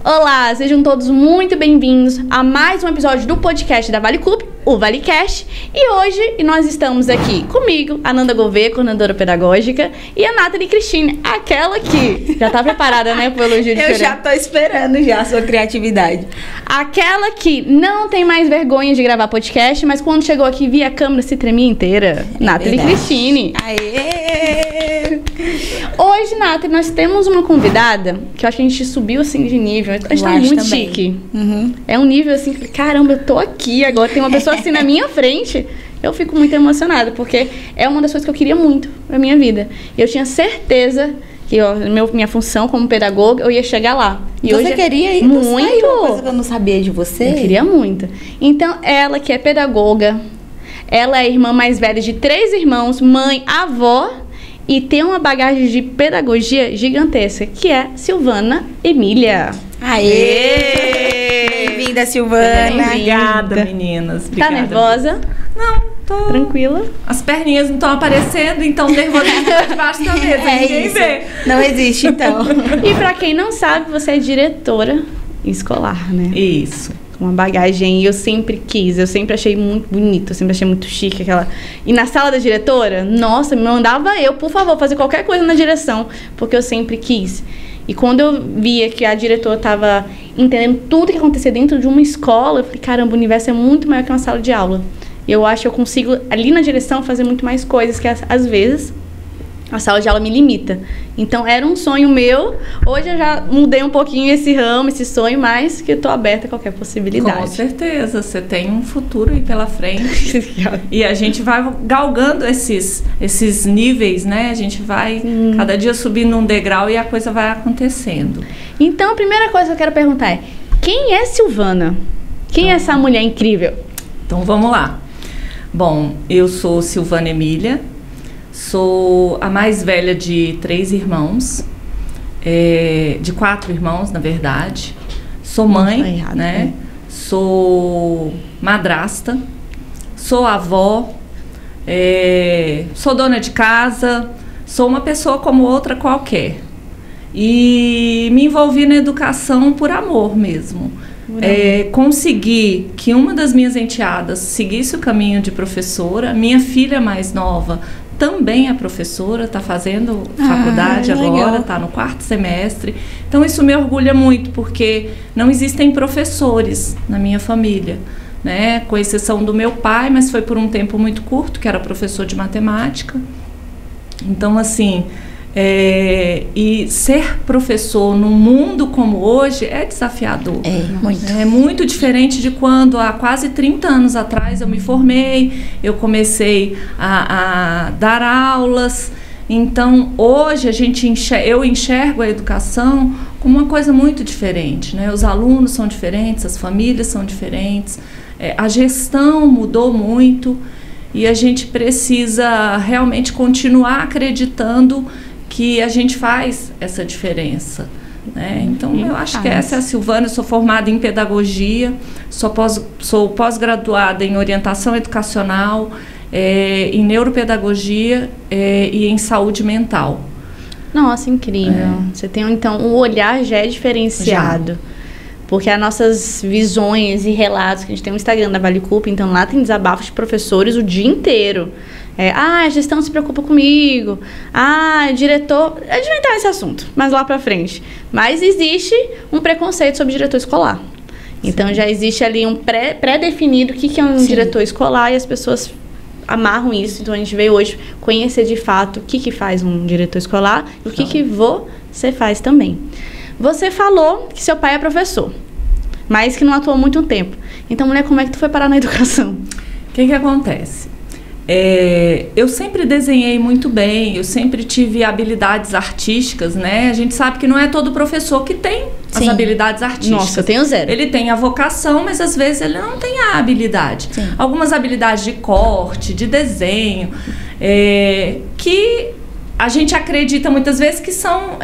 Olá, sejam todos muito bem-vindos a mais um episódio do podcast da Vale Club, o ValeCast. E hoje nós estamos aqui comigo, a Nanda Gouveia, coordenadora pedagógica, e a Nathalie Cristine, aquela que já tá preparada, né, pro elogio de Eu já tô esperando já a sua criatividade. Aquela que não tem mais vergonha de gravar podcast, mas quando chegou aqui via a câmera se tremia inteira. Nathalie Cristine. Aê! Hoje, Nathalie, nós temos uma convidada que eu acho que a gente subiu assim de nível. A gente tá muito também. chique. É um nível assim, que, caramba, eu tô aqui, agora tem uma pessoa assim na minha frente. Eu fico muito emocionada, porque é uma das coisas que eu queria muito pra minha vida. E eu tinha certeza que minha função como pedagoga, eu ia chegar lá. E Você hoje queria ir? muito. Uma coisa que eu não sabia de você. Eu queria muito. Então, ela que é pedagoga, ela é a irmã mais velha de 3 irmãos, mãe, avó, e tem uma bagagem de pedagogia gigantesca, que é Silvana Emília. Aê! Bem-vinda, Silvana. Obrigada, meninas. Obrigada. Tá nervosa? Não, tô... Tranquila? As perninhas não estão aparecendo, então nervosismo tá debaixo da mesa, ninguém vê. Não existe, então. E pra quem não sabe, você é diretora escolar, né? Isso. Uma bagagem, eu sempre quis, eu sempre achei muito bonito, eu sempre achei muito chique aquela... E na sala da diretora, nossa, me mandava eu, por favor, fazer qualquer coisa na direção, porque eu sempre quis. E quando eu via que a diretora estava entendendo tudo que acontecia dentro de uma escola, eu falei, caramba, o universo é muito maior que uma sala de aula. E eu acho que eu consigo, ali na direção, fazer muito mais coisas que, às vezes, a sala de aula me limita. Então, era um sonho meu. Hoje eu já mudei um pouquinho esse ramo, esse sonho, mas que eu tô aberta a qualquer possibilidade. Com certeza, você tem um futuro aí pela frente. E a gente vai galgando esses níveis, né? A gente vai cada dia subindo um degrau e a coisa vai acontecendo. Então, a primeira coisa que eu quero perguntar é, quem é Silvana? Quem é essa mulher incrível? Então, vamos lá. Bom, eu sou Silvana Emília. Sou a mais velha de 3 irmãos, de 4 irmãos, na verdade. Sou mãe, né? Sou madrasta, sou avó, sou dona de casa, sou uma pessoa como outra qualquer. E me envolvi na educação por amor mesmo. Consegui que uma das minhas enteadas seguisse o caminho de professora. Minha filha mais nova também é professora, está fazendo faculdade agora, está no 4º semestre. Então isso me orgulha muito, porque não existem professores na minha família, né? Com exceção do meu pai, mas foi por um tempo muito curto, que era professor de matemática. Então, assim, e ser professor num mundo como hoje é desafiador. É muito diferente de quando há quase 30 anos atrás eu me formei, eu comecei a dar aulas. Então, hoje eu enxergo a educação como uma coisa muito diferente, né? Os alunos são diferentes, as famílias são diferentes, a gestão mudou muito e a gente precisa realmente continuar acreditando que a gente faz essa diferença, né? Então, eu acho que essa é a Silvana. Eu sou formada em pedagogia, sou pós-graduada em orientação educacional, em neuropedagogia e em saúde mental. Nossa, incrível. Você tem, então, o olhar já é diferenciado. Já. Porque as nossas visões e relatos, que a gente tem no Instagram da Vale Club, então lá tem desabafos de professores o dia inteiro. A gestão se preocupa comigo. Diretor... A gente vai entrar nesse assunto, mais lá pra frente. Mas existe um preconceito sobre diretor escolar. Então, já existe ali um pré-definido o que é um diretor escolar e as pessoas amarram isso. Então, a gente veio hoje conhecer de fato o que faz um diretor escolar e o que você faz também. Você falou que seu pai é professor, mas que não atuou muito tempo. Então, mulher, como é que tu foi parar na educação? O que acontece? Eu sempre desenhei muito bem, eu sempre tive habilidades artísticas, né? A gente sabe que não é todo professor que tem as habilidades artísticas. Nossa, eu tenho 0. Ele tem a vocação, mas às vezes ele não tem a habilidade. Sim. Algumas habilidades de corte, de desenho, que a gente acredita muitas vezes que são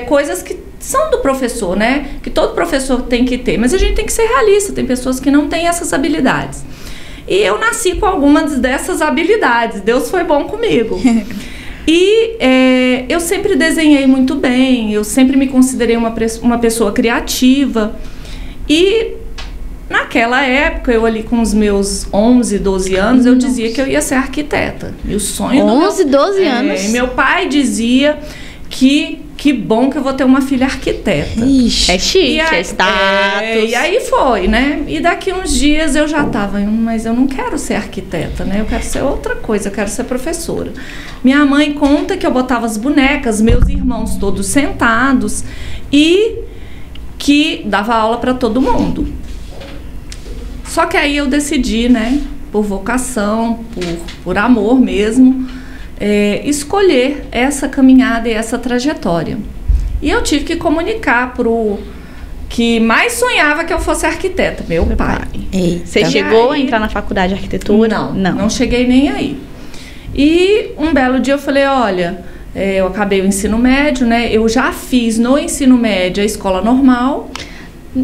coisas que são do professor, né? Que todo professor tem que ter, mas a gente tem que ser realista, tem pessoas que não têm essas habilidades. E eu nasci com algumas dessas habilidades, Deus foi bom comigo. E eu sempre desenhei muito bem, eu sempre me considerei uma pessoa criativa. E naquela época, eu ali com os meus 11, 12 anos, eu dizia que eu ia ser arquiteta. E o sonho 11, 12 anos? E meu pai dizia que bom que eu vou ter uma filha arquiteta. Ixi, é chique, é status. E aí foi, né? E daqui uns dias eu já tava, mas eu não quero ser arquiteta, né? Eu quero ser outra coisa, eu quero ser professora. Minha mãe conta que eu botava as bonecas, meus irmãos todos sentados e que dava aula para todo mundo. Só que aí eu decidi, né? Por vocação, por amor mesmo, escolher essa caminhada e essa trajetória. E eu tive que comunicar pro que mais sonhava que eu fosse arquiteta, meu pai. Você chegou a entrar na faculdade de arquitetura? Não cheguei nem aí. E um belo dia eu falei, olha, eu acabei o ensino médio, né? Eu já fiz no ensino médio a escola normal.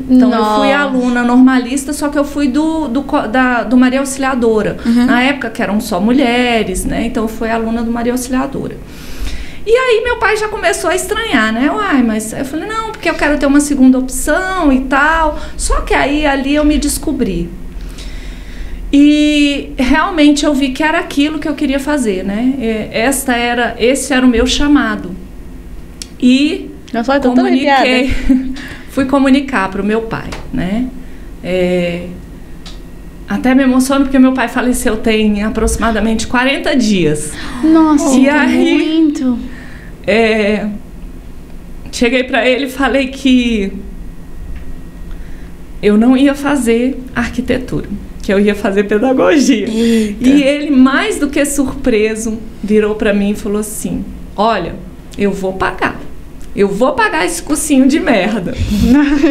Então, eu fui aluna normalista, só que eu fui do Maria Auxiliadora. Na época que eram só mulheres, né? Então, eu fui aluna do Maria Auxiliadora. E aí, meu pai já começou a estranhar, né? Mas eu falei, não, porque eu quero ter uma segunda opção e tal. Só que aí, ali eu me descobri. E realmente eu vi que era aquilo que eu queria fazer, né? Esse era o meu chamado. E comuniquei... Fui comunicar para o meu pai, né? Até me emociono porque meu pai faleceu tem aproximadamente 40 dias. Nossa, e aí, muito. Cheguei para ele e falei que eu não ia fazer arquitetura, que eu ia fazer pedagogia. Eita. E ele, mais do que surpreso, virou para mim e falou assim, olha, eu vou pagar esse cursinho de merda.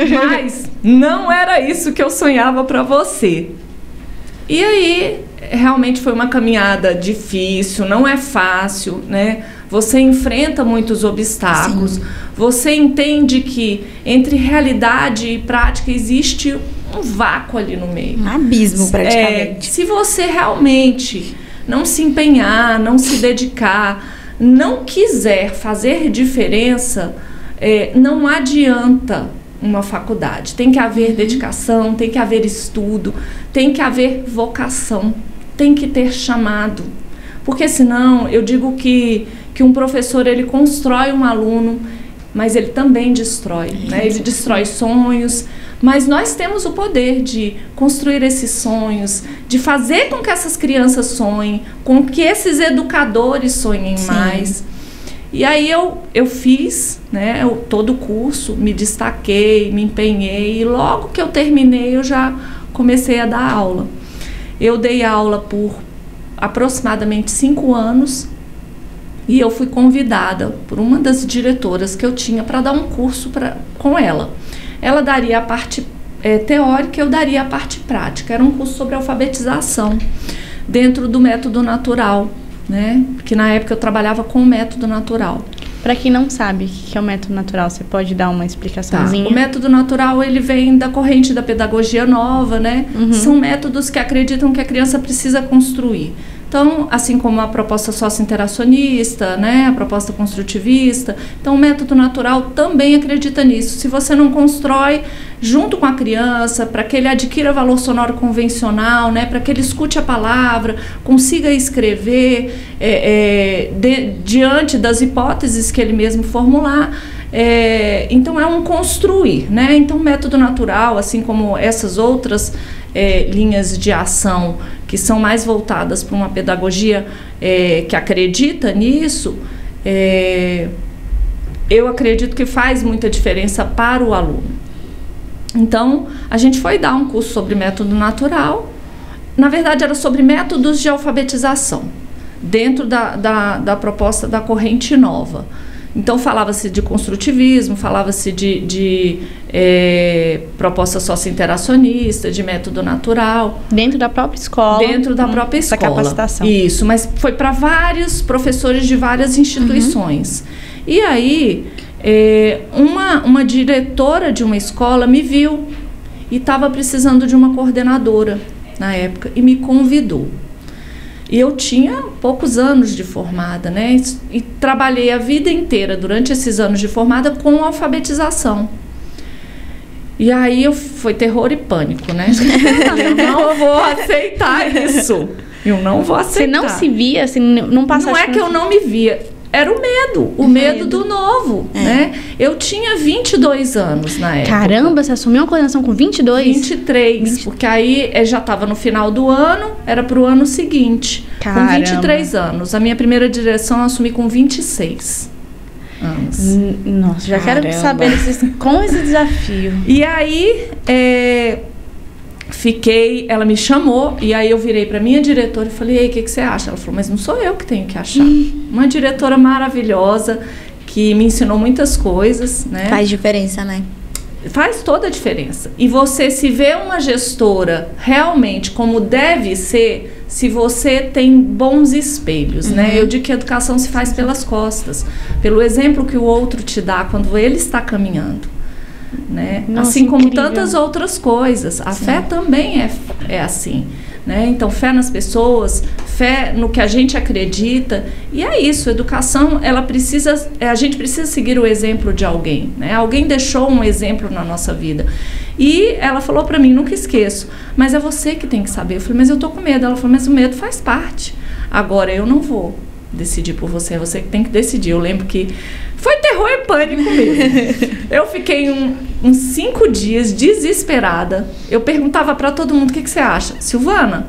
Mas não era isso que eu sonhava para você. E aí, realmente foi uma caminhada difícil, não é fácil, né? Você enfrenta muitos obstáculos. Sim. Você entende que entre realidade e prática existe um vácuo ali no meio. Um abismo, praticamente. Se você realmente não se empenhar, não se dedicar, não quiser fazer diferença, não adianta uma faculdade. Tem que haver dedicação, tem que haver estudo, tem que haver vocação, tem que ter chamado. Porque senão, eu digo que um professor, ele constrói um aluno, mas ele também destrói, né? Ele destrói sonhos, mas nós temos o poder de construir esses sonhos, de fazer com que essas crianças sonhem, com que esses educadores sonhem mais. E aí eu fiz, né, todo o curso, me destaquei, me empenhei, e logo que eu terminei eu já comecei a dar aula. Eu dei aula por aproximadamente 5 anos e eu fui convidada por uma das diretoras que eu tinha para dar um curso com ela. Ela daria a parte teórica, eu daria a parte prática. Era um curso sobre alfabetização dentro do método natural, né? Porque na época eu trabalhava com o método natural. Para quem não sabe o que é o método natural, você pode dar uma explicaçãozinha? O método natural, ele vem da corrente da pedagogia nova, né? São métodos que acreditam que a criança precisa construir. Então, assim como a proposta socio-interacionista, né, a proposta construtivista, então o método natural também acredita nisso. Se você não constrói junto com a criança, para que ele adquira valor sonoro convencional, né, para que ele escute a palavra, consiga escrever diante das hipóteses que ele mesmo formular, então é um construir, né? Então o método natural, assim como essas outras linhas de ação que são mais voltadas para uma pedagogia que acredita nisso, eu acredito que faz muita diferença para o aluno. Então, a gente foi dar um curso sobre método natural. Na verdade, era sobre métodos de alfabetização, dentro da proposta da corrente nova. Então, falava-se de construtivismo, falava-se de proposta socio-interacionista, de método natural. Dentro da própria escola. Dentro da própria escola. Da capacitação. Isso, mas foi para vários professores de várias instituições. E aí, uma diretora de uma escola me viu e estava precisando de uma coordenadora na época e me convidou. E eu tinha poucos anos de formada, né? E trabalhei a vida inteira, durante esses anos de formada, com alfabetização. E aí foi terror e pânico, né? Eu não vou aceitar isso. Eu não vou aceitar. Você não se via, assim, não passava... Não é que eu não me via, era o medo do novo, né? Eu tinha 22 anos na época. Caramba, você assumiu uma coordenação com 22? 23, porque aí já estava no final do ano, era para o ano seguinte. Caramba. Com 23 anos. A minha primeira direção eu assumi com 26 anos. Nossa, já quero saber com esse desafio. E aí... ela me chamou e aí eu virei para minha diretora e falei, ei, o que você acha? Ela falou, mas não sou eu que tenho que achar. Uma diretora maravilhosa que me ensinou muitas coisas, né? Faz diferença, né? Faz toda a diferença. E você se vê uma gestora realmente como deve ser, se você tem bons espelhos, né? Eu digo que a educação se faz pelas costas, pelo exemplo que o outro te dá quando ele está caminhando. Né? Nossa, assim como incrível. Tantas outras coisas. A fé também é assim, né? Então, fé nas pessoas, fé no que a gente acredita. E é isso, a educação, a gente precisa seguir o exemplo de alguém, né? Alguém deixou um exemplo na nossa vida. E ela falou para mim, nunca esqueço, mas é você que tem que saber. Eu falei, mas eu tô com medo. Ela falou, mas o medo faz parte. Agora, eu não vou decidir por você, é você que tem que decidir. Eu lembro que foi terror e pânico mesmo. Eu fiquei uns 5 dias desesperada. Eu perguntava para todo mundo, o que você acha? Silvana,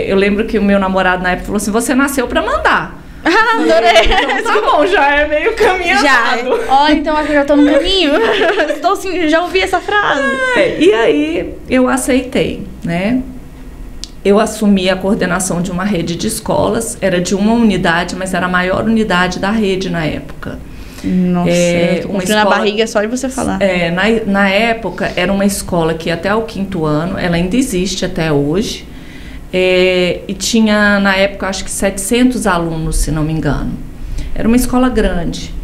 eu lembro que o meu namorado na época falou assim, você nasceu para mandar. Adorei. Então tá bom, já é meio caminho andado. Olha, então acho que eu já tô no caminho. Estou assim, já ouvi essa frase. E aí eu aceitei, né? Eu assumi a coordenação de uma rede de escolas, era de uma unidade, mas era a maior unidade da rede na época. Nossa, eu tô com frio na barriga só de você falar. Na época, era uma escola que até o 5º ano, ela ainda existe até hoje, e tinha, na época, acho que 700 alunos, se não me engano. Era uma escola grande,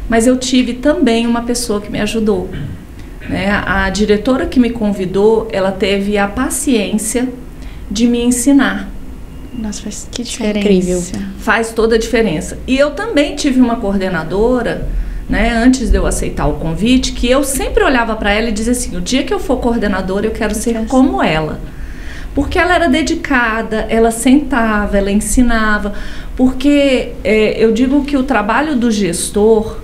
mas eu tive também uma pessoa que me ajudou. Né? A diretora que me convidou, ela teve a paciência de me ensinar. Nossa, faz que diferença. É incrível. Faz toda a diferença. E eu também tive uma coordenadora, né, antes de eu aceitar o convite, que eu sempre olhava para ela e dizia assim, o dia que eu for coordenadora, eu quero ser como ela. Porque ela era dedicada, ela sentava, ela ensinava. Porque eu digo que o trabalho do gestor,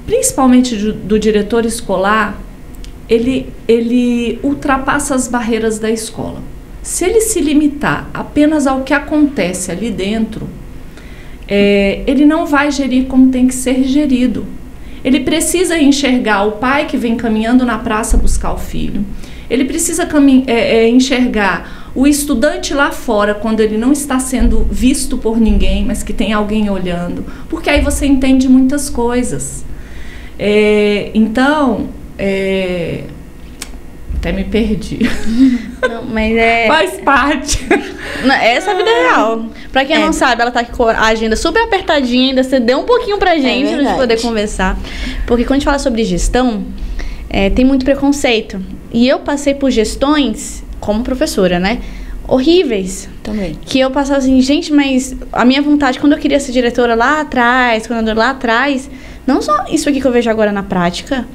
principalmente do diretor escolar, ele ultrapassa as barreiras da escola. Se ele se limitar apenas ao que acontece ali dentro, ele não vai gerir como tem que ser gerido. Ele precisa enxergar o pai que vem caminhando na praça buscar o filho. Ele precisa enxergar o estudante lá fora, quando ele não está sendo visto por ninguém, mas que tem alguém olhando. Porque aí você entende muitas coisas. Então... até me perdi. Não, mas faz parte. Essa é a vida real. Pra quem não sabe, ela tá aqui com a agenda super apertadinha, ainda você deu um pouquinho pra gente pra gente poder conversar. Porque quando a gente fala sobre gestão, tem muito preconceito. E eu passei por gestões, como professora, né? Horríveis. Também. Que eu passava assim, gente, mas a minha vontade, quando eu queria ser diretora lá atrás, coordenadora lá atrás, não só isso aqui que eu vejo agora na prática.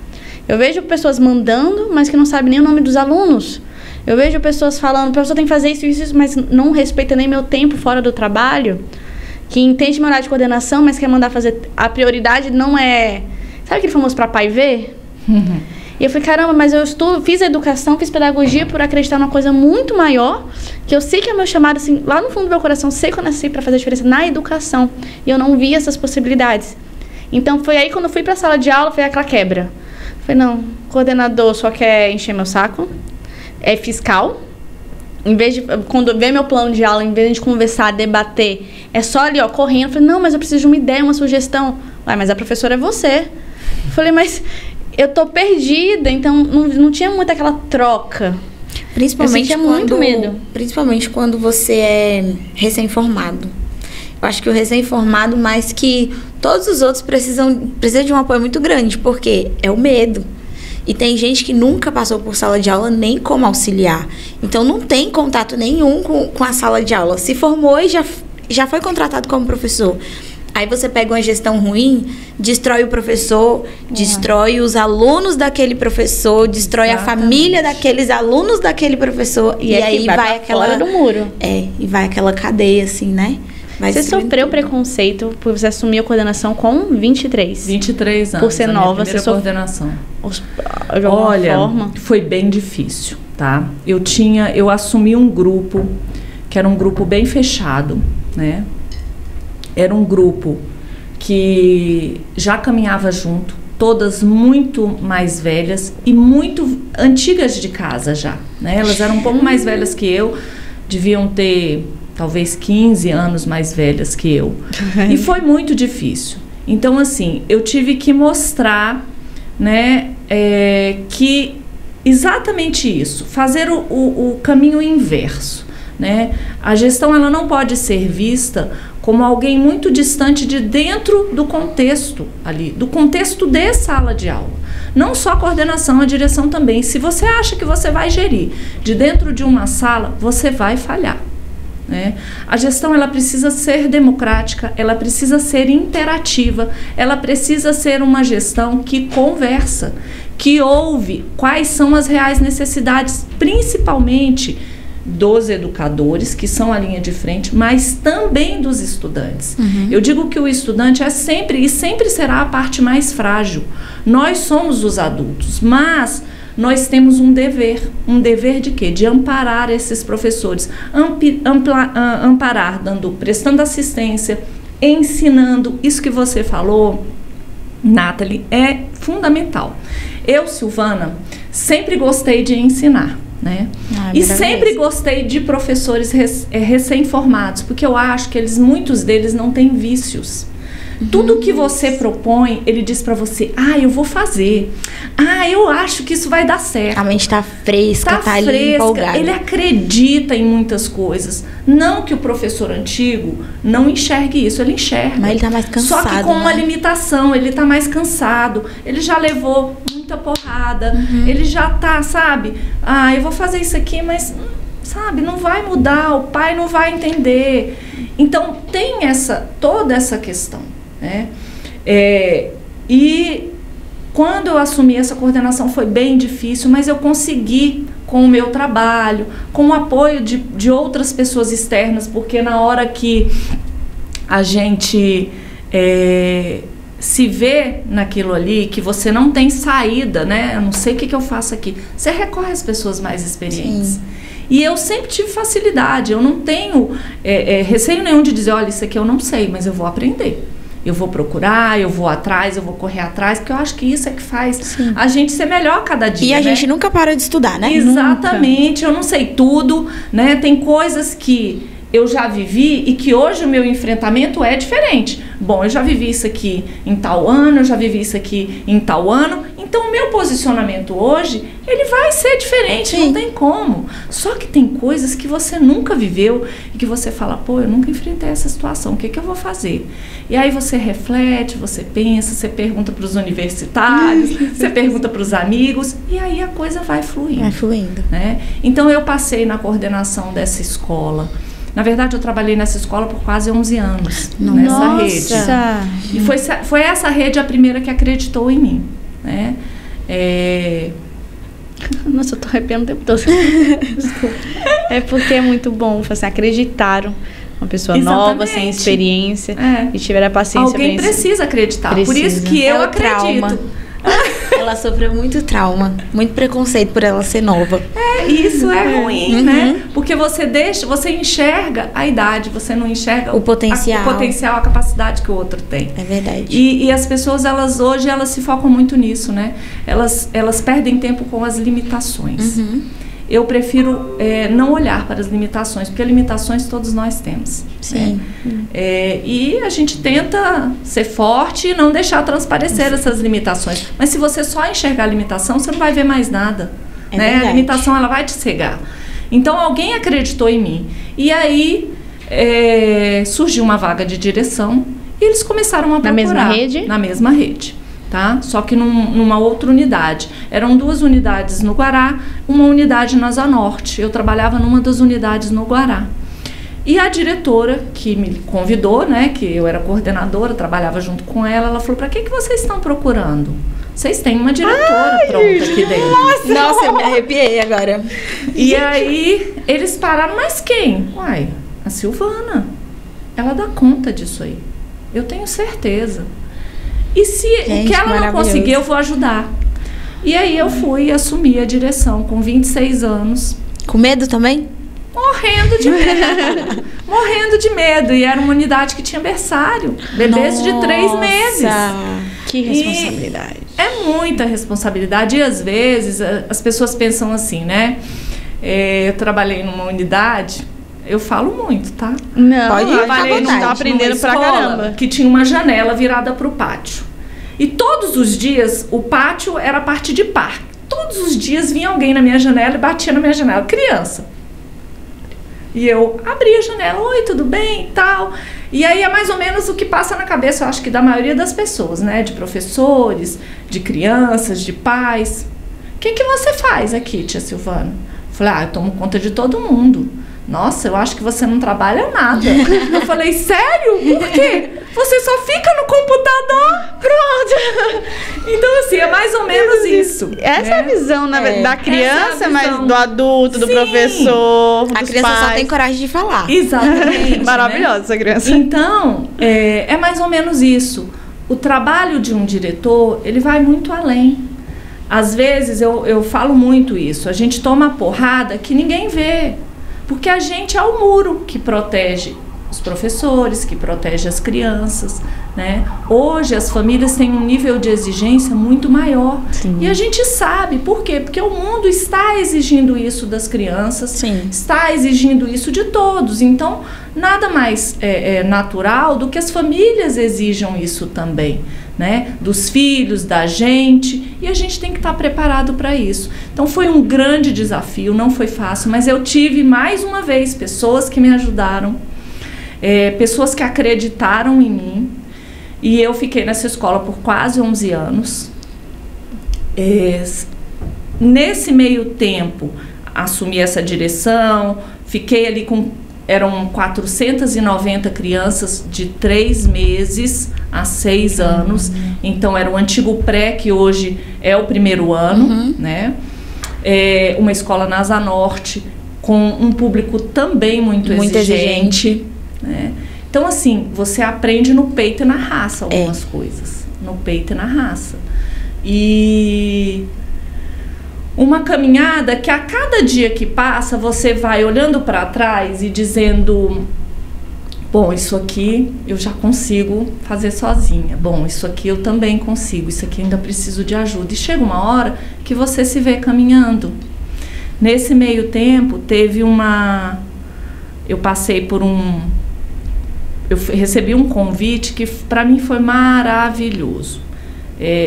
Eu vejo pessoas mandando, mas que não sabem nem o nome dos alunos. Eu vejo pessoas falando, o professor tem que fazer isso, mas não respeita nem meu tempo fora do trabalho. Que entende meu horário de coordenação, mas quer mandar fazer... A prioridade não é... Sabe aquele famoso pra pai ver? E eu falei, caramba, mas eu fiz educação, fiz pedagogia por acreditar numa coisa muito maior, que eu sei que é meu chamado, assim, lá no fundo do meu coração, sei que eu nasci pra fazer a diferença na educação. E eu não vi essas possibilidades. Então, foi aí quando eu fui pra sala de aula, foi aquela quebra. Falei, não, coordenador só quer encher meu saco, é fiscal. Em vez de, quando vê meu plano de aula, em vez de conversar, debater, é só ali, ó, correndo. Falei, não, mas eu preciso de uma ideia, uma sugestão. Ué, mas a professora é você. Falei, mas eu tô perdida, então não tinha muito aquela troca. Principalmente muito medo. Principalmente quando você é recém-formado. Eu acho que o recém-formado, mais que todos os outros, precisa de um apoio muito grande, porque é o medo. E tem gente que nunca passou por sala de aula nem como auxiliar. Então, não tem contato nenhum com a sala de aula. Se formou e já foi contratado como professor. Aí você pega uma gestão ruim, destrói o professor, destrói os alunos daquele professor, destrói a família daqueles alunos daquele professor. E aí vai aquela... fora do muro. E vai aquela cadeia, assim, né? Você sofreu preconceito por você assumir a coordenação com 23? 23 anos. Por ser nova, você coordenação. De alguma forma? Foi bem difícil, tá? Eu assumi um grupo, que era um grupo bem fechado, né? Era um grupo que já caminhava junto, todas muito mais velhas e muito antigas de casa já, né? Elas eram um pouco mais velhas que eu, deviam ter talvez 15 anos mais velhas que eu. E foi muito difícil. Então, assim, eu tive que mostrar, né, que exatamente isso, fazer o caminho inverso, né? A gestão, ela não pode ser vista como alguém muito distante de dentro do contexto ali, do contexto de sala de aula. Não só a coordenação, a direção também. Se você acha que você vai gerir de dentro de uma sala, você vai falhar, né? A gestão, ela precisa ser democrática, ela precisa ser interativa, ela precisa ser uma gestão que conversa, que ouve quais são as reais necessidades, principalmente dos educadores, que são a linha de frente, mas também dos estudantes. Eu digo que o estudante é sempre e sempre será a parte mais frágil. Nós somos os adultos, mas nós temos um dever de quê? De amparar esses professores, amparar, prestando assistência, ensinando. Isso que você falou, Nathalie, é fundamental. Eu, Silvana, sempre gostei de ensinar, né? E sempre gostei de professores recém-formados, porque eu acho que muitos deles não têm vícios. Tudo que você propõe, ele diz pra você, eu vou fazer. Eu acho que isso vai dar certo. A mente tá fresca, tá ali empolgada. Ele acredita em muitas coisas. Não que o professor antigo não enxergue isso, ele enxerga. Mas ele tá mais cansado. Só que com uma limitação, ele tá mais cansado. Ele já levou muita porrada. Ele já tá, sabe? Eu vou fazer isso aqui, mas, sabe, não vai mudar. O pai não vai entender. Então, tem toda essa questão, né? E quando eu assumi essa coordenação foi bem difícil, mas eu consegui com o meu trabalho, com o apoio de outras pessoas externas, porque na hora que a gente se vê naquilo ali, que você não tem saída, né? Eu não sei o que eu faço aqui. Você recorre às pessoas mais experientes. Sim. E eu sempre tive facilidade, eu não tenho receio nenhum de dizer, olha, isso aqui eu não sei, mas eu vou aprender. Eu vou procurar, eu vou atrás, eu vou correr atrás, porque eu acho que isso é que faz a gente ser melhor a cada dia. E a gente nunca para de estudar, né? Exatamente, eu não sei tudo, né? Tem coisas que eu já vivi e que hoje o meu enfrentamento é diferente. Bom, eu já vivi isso aqui em tal ano, eu já vivi isso aqui em tal ano, então o meu posicionamento hoje, ele vai ser diferente, não tem como. Só que tem coisas que você nunca viveu e que você fala, pô, eu nunca enfrentei essa situação, o que eu vou fazer? E aí você reflete, você pensa, você pergunta para os universitários, você pergunta para os amigos, e aí a coisa vai fluindo. Vai fluindo. Né? Então eu passei na coordenação dessa escola. Na verdade, eu trabalhei nessa escola por quase 11 anos, nessa rede. E foi essa rede a primeira que acreditou em mim, né? Nossa, eu tô arrepiando o tempo todo. É porque é muito bom, assim, acreditaram. Uma pessoa nova, sem experiência, e tiver a paciência. Alguém precisa acreditar, por isso que eu acredito. Ela sofreu muito trauma, muito preconceito por ela ser nova. Isso é ruim, né? Porque você enxerga a idade, você não enxerga o potencial, a capacidade que o outro tem. É verdade. E as pessoas, hoje elas se focam muito nisso, né? Elas perdem tempo com as limitações. Eu prefiro não olhar para as limitações, porque limitações todos nós temos. Sim. E a gente tenta ser forte e não deixar transparecer essas limitações. Mas se você só enxergar a limitação, você não vai ver mais nada. Né? A limitação, ela vai te cegar. Então, alguém acreditou em mim. E aí, surgiu uma vaga de direção e eles começaram a procurar. Na mesma rede? Na mesma rede. tá? Só que numa outra unidade. Eram 2 unidades no Guará, uma unidade na Asa Norte. Eu trabalhava numa das unidades no Guará. E a diretora que me convidou, né, que eu era coordenadora, trabalhava junto com ela, ela falou: para que vocês estão procurando? Vocês têm uma diretora pronta aqui dentro. Nossa, eu me arrepiei agora. E aí eles pararam: mas quem? Uai, a Silvana. Ela dá conta disso aí. Eu tenho certeza. E se o que ela não conseguir, eu vou ajudar. E aí eu fui e assumi a direção com 26 anos. Com medo também? Morrendo de medo. Morrendo de medo. E era uma unidade que tinha berçário. Bebês de 3 meses. Que responsabilidade. É muita responsabilidade. E às vezes as pessoas pensam assim, né? Eu trabalhei numa unidade... Eu falo muito, tá? Não, pode trabalhei, não tá aprendendo pra caramba. Que tinha uma janela virada pro pátio. E todos os dias, o pátio era a parte de parque. Todos os dias vinha alguém na minha janela e batia na minha janela. Criança. E eu abria a janela: oi, tudo bem e tal. E aí é mais ou menos o que passa na cabeça, eu acho que da maioria das pessoas, né? De professores, de crianças, de pais. O que você faz aqui, tia Silvana? Eu falei: eu tomo conta de todo mundo. Nossa, eu acho que você não trabalha nada. Eu falei: sério? Por quê? Você só fica no computador? Pronto. Então, assim, é mais ou menos isso. Essa é a visão da criança, mas do adulto, do Sim. professor, dos A criança pais. só tem coragem de falar. Exatamente. Maravilhosa essa criança. Então, é mais ou menos isso. O trabalho de um diretor, ele vai muito além. Às vezes, eu falo muito isso. A gente toma porrada que ninguém vê. Porque a gente é o muro que protege os professores, que protege as crianças, né? Hoje as famílias têm um nível de exigência muito maior. Sim. E a gente sabe por quê? Porque o mundo está exigindo isso das crianças, Sim. está exigindo isso de todos. Então, nada mais natural do que as famílias exijam isso também, né? Dos filhos, da gente, e a gente tem que estar preparado para isso. Então foi um grande desafio, não foi fácil, mas eu tive mais uma vez pessoas que me ajudaram, pessoas que acreditaram em mim, e eu fiquei nessa escola por quase 11 anos. Nesse meio tempo, assumi essa direção, fiquei ali eram 490 crianças de 3 meses a 6 anos. Então, era o antigo pré, que hoje é o 1º ano, né? Uma escola na Asa Norte, com um público também muito exigente. Né? Então, assim, você aprende no peito e na raça algumas coisas. No peito e na raça. E... uma caminhada que a cada dia que passa você vai olhando para trás e dizendo: bom, isso aqui eu já consigo fazer sozinha. Bom, isso aqui eu também consigo. Isso aqui ainda preciso de ajuda. E chega uma hora que você se vê caminhando. Nesse meio tempo, eu passei por eu recebi um convite que para mim foi maravilhoso.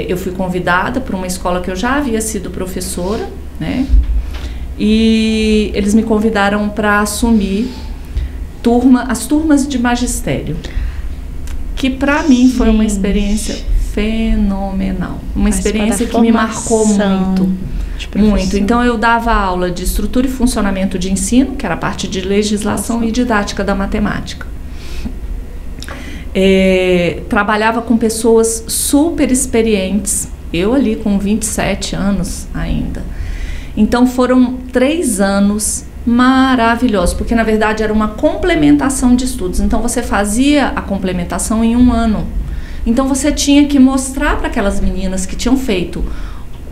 Eu fui convidada para uma escola que eu já havia sido professora, né? E eles me convidaram para assumir as turmas de magistério, que para mim foi uma experiência fenomenal, uma experiência que me marcou muito. Então eu dava aula de estrutura e funcionamento de ensino, que era a parte de legislação e didática da matemática. Trabalhava com pessoas super experientes, eu ali com 27 anos ainda. Então foram 3 anos maravilhosos, porque na verdade era uma complementação de estudos. Então você fazia a complementação em 1 ano. Então você tinha que mostrar para aquelas meninas que tinham feito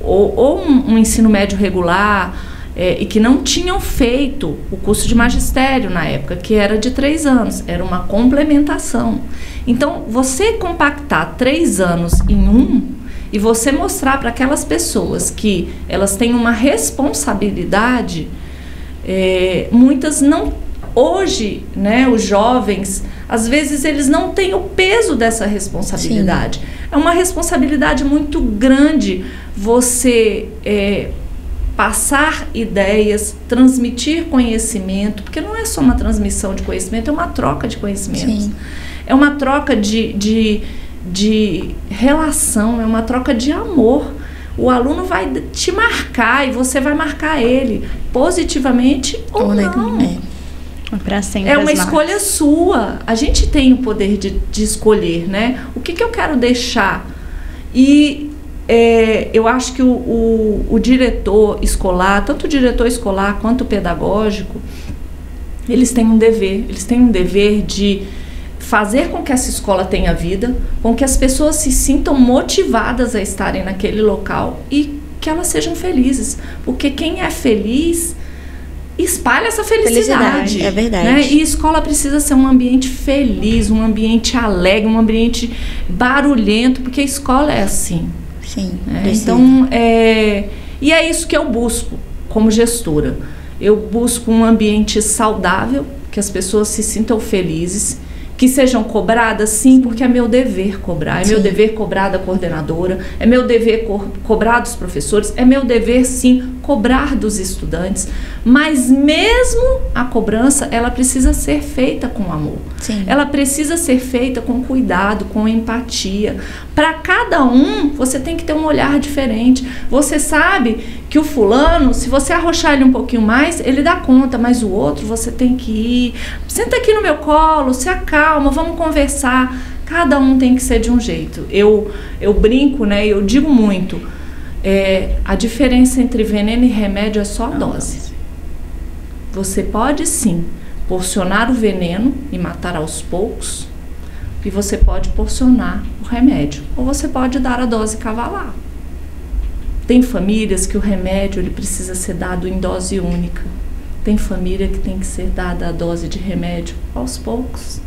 ou um ensino médio regular e que não tinham feito o curso de magistério na época, que era de 3 anos, era uma complementação. Então, você compactar 3 anos em 1 e você mostrar para aquelas pessoas que elas têm uma responsabilidade, muitas não... Hoje, né, os jovens, às vezes eles não têm o peso dessa responsabilidade. Sim. É uma responsabilidade muito grande você... passar ideias, transmitir conhecimento, porque não é só uma transmissão de conhecimento, é uma troca de conhecimentos. Sim. É uma troca de de relação, é uma troca de amor. O aluno vai te marcar e você vai marcar ele, positivamente ou não. Pra sempre é uma escolha sua. A gente tem o poder de escolher, né? O que eu quero deixar? E eu acho que o diretor escolar, tanto o diretor escolar quanto o pedagógico, eles têm um dever. Eles têm um dever de fazer com que essa escola tenha vida, com que as pessoas se sintam motivadas a estarem naquele local e que elas sejam felizes. Porque quem é feliz espalha essa felicidade. É verdade. Né? E a escola precisa ser um ambiente feliz, um ambiente alegre, um ambiente barulhento, porque a escola é assim. Sim. Então, e é isso que eu busco como gestora. Eu busco um ambiente saudável, que as pessoas se sintam felizes, que sejam cobradas, sim, porque é meu dever cobrar. É meu dever cobrar da coordenadora, é meu dever cobrar dos professores, é meu dever, sim, cobrar dos estudantes. Mas mesmo a cobrança, ela precisa ser feita com amor. Sim. Ela precisa ser feita com cuidado, com empatia. Para cada um, você tem que ter um olhar diferente. Você sabe que o fulano, se você arrochar ele um pouquinho mais, ele dá conta, mas o outro você tem que ir. Senta aqui no meu colo, se acalma, vamos conversar. Cada um tem que ser de um jeito. Eu brinco, né? Eu digo muito. A diferença entre veneno e remédio é só a dose. Você pode sim porcionar o veneno e matar aos poucos, e você pode porcionar o remédio, ou você pode dar a dose cavalar. Tem famílias que o remédio ele precisa ser dado em dose única. Tem família que tem que ser dada a dose de remédio aos poucos.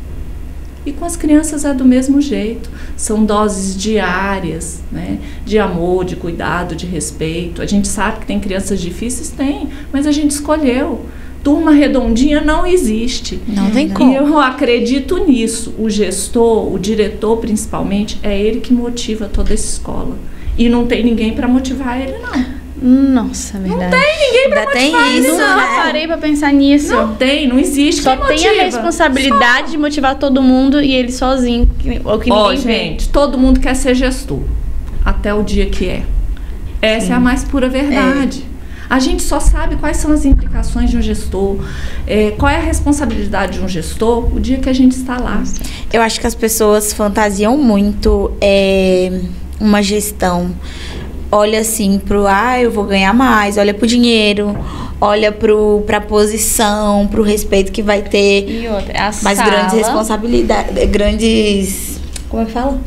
E com as crianças é do mesmo jeito. São doses diárias, né? De amor, de cuidado, de respeito. A gente sabe que tem crianças difíceis? Tem, mas a gente escolheu. Turma redondinha não existe. Não tem como. E eu acredito nisso. O gestor, o diretor principalmente, é ele que motiva toda essa escola. E não tem ninguém para motivar ele, não. Nossa, verdade. Não tem ninguém pra motivar ele, não. não. Eu parei pra pensar nisso. Não existe. Só tem a responsabilidade de motivar todo mundo e ele sozinho. Gente, todo mundo quer ser gestor. Até o dia que é. Essa é a mais pura verdade. A gente só sabe quais são as implicações de um gestor, qual é a responsabilidade de um gestor o dia que a gente está lá. Eu acho que as pessoas fantasiam muito uma gestão. Olha assim eu vou ganhar mais, olha pro dinheiro, olha pra posição, pro respeito que vai ter. E outra, mas grandes responsabilidades, como é que fala?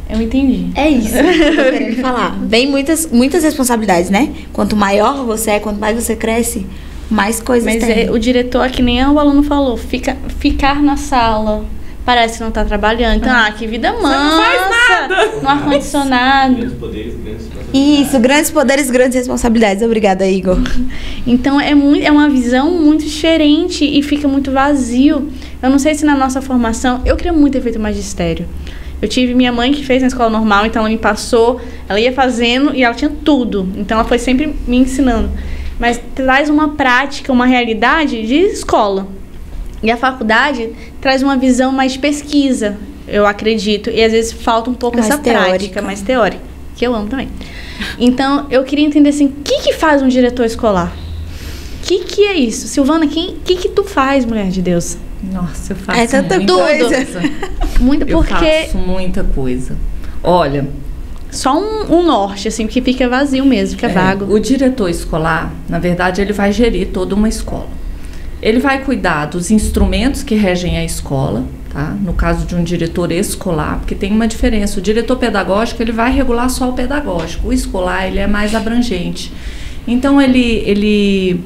Eu entendi. É isso que eu tô querendo falar. Vem muitas responsabilidades, né? Quanto maior você é, quanto mais você cresce, mais coisas tem. Mas o diretor, que nem o aluno falou, ficar na sala, parece que não tá trabalhando. Então, que vida mansa. Você não faz nada. No ar-condicionado. Grandes poderes, grandes responsabilidades. Isso, grandes poderes, grandes responsabilidades. Obrigada, Igor. Então, é uma visão muito diferente e fica muito vazio. Eu não sei se na nossa formação... Eu queria muito ter feito magistério. Eu tive minha mãe que fez na escola normal, então ela me passou, ela ia fazendo e ela tinha tudo. Então ela foi sempre me ensinando. Mas traz uma prática, uma realidade de escola. E a faculdade traz uma visão mais de pesquisa, eu acredito. E às vezes falta um pouco essa prática mais teórica, que eu amo também. Então eu queria entender assim, o que faz um diretor escolar? O que é isso? Silvana, o que tu faz, mulher de Deus? Nossa, eu faço muita coisa. Eu faço muita coisa. Olha, só um norte, assim, que fica vazio mesmo, fica vago. O diretor escolar, na verdade, ele vai gerir toda uma escola. Ele vai cuidar dos instrumentos que regem a escola, tá? No caso de um diretor escolar, porque tem uma diferença. O diretor pedagógico, ele vai regular só o pedagógico. O escolar, ele é mais abrangente. Então, ele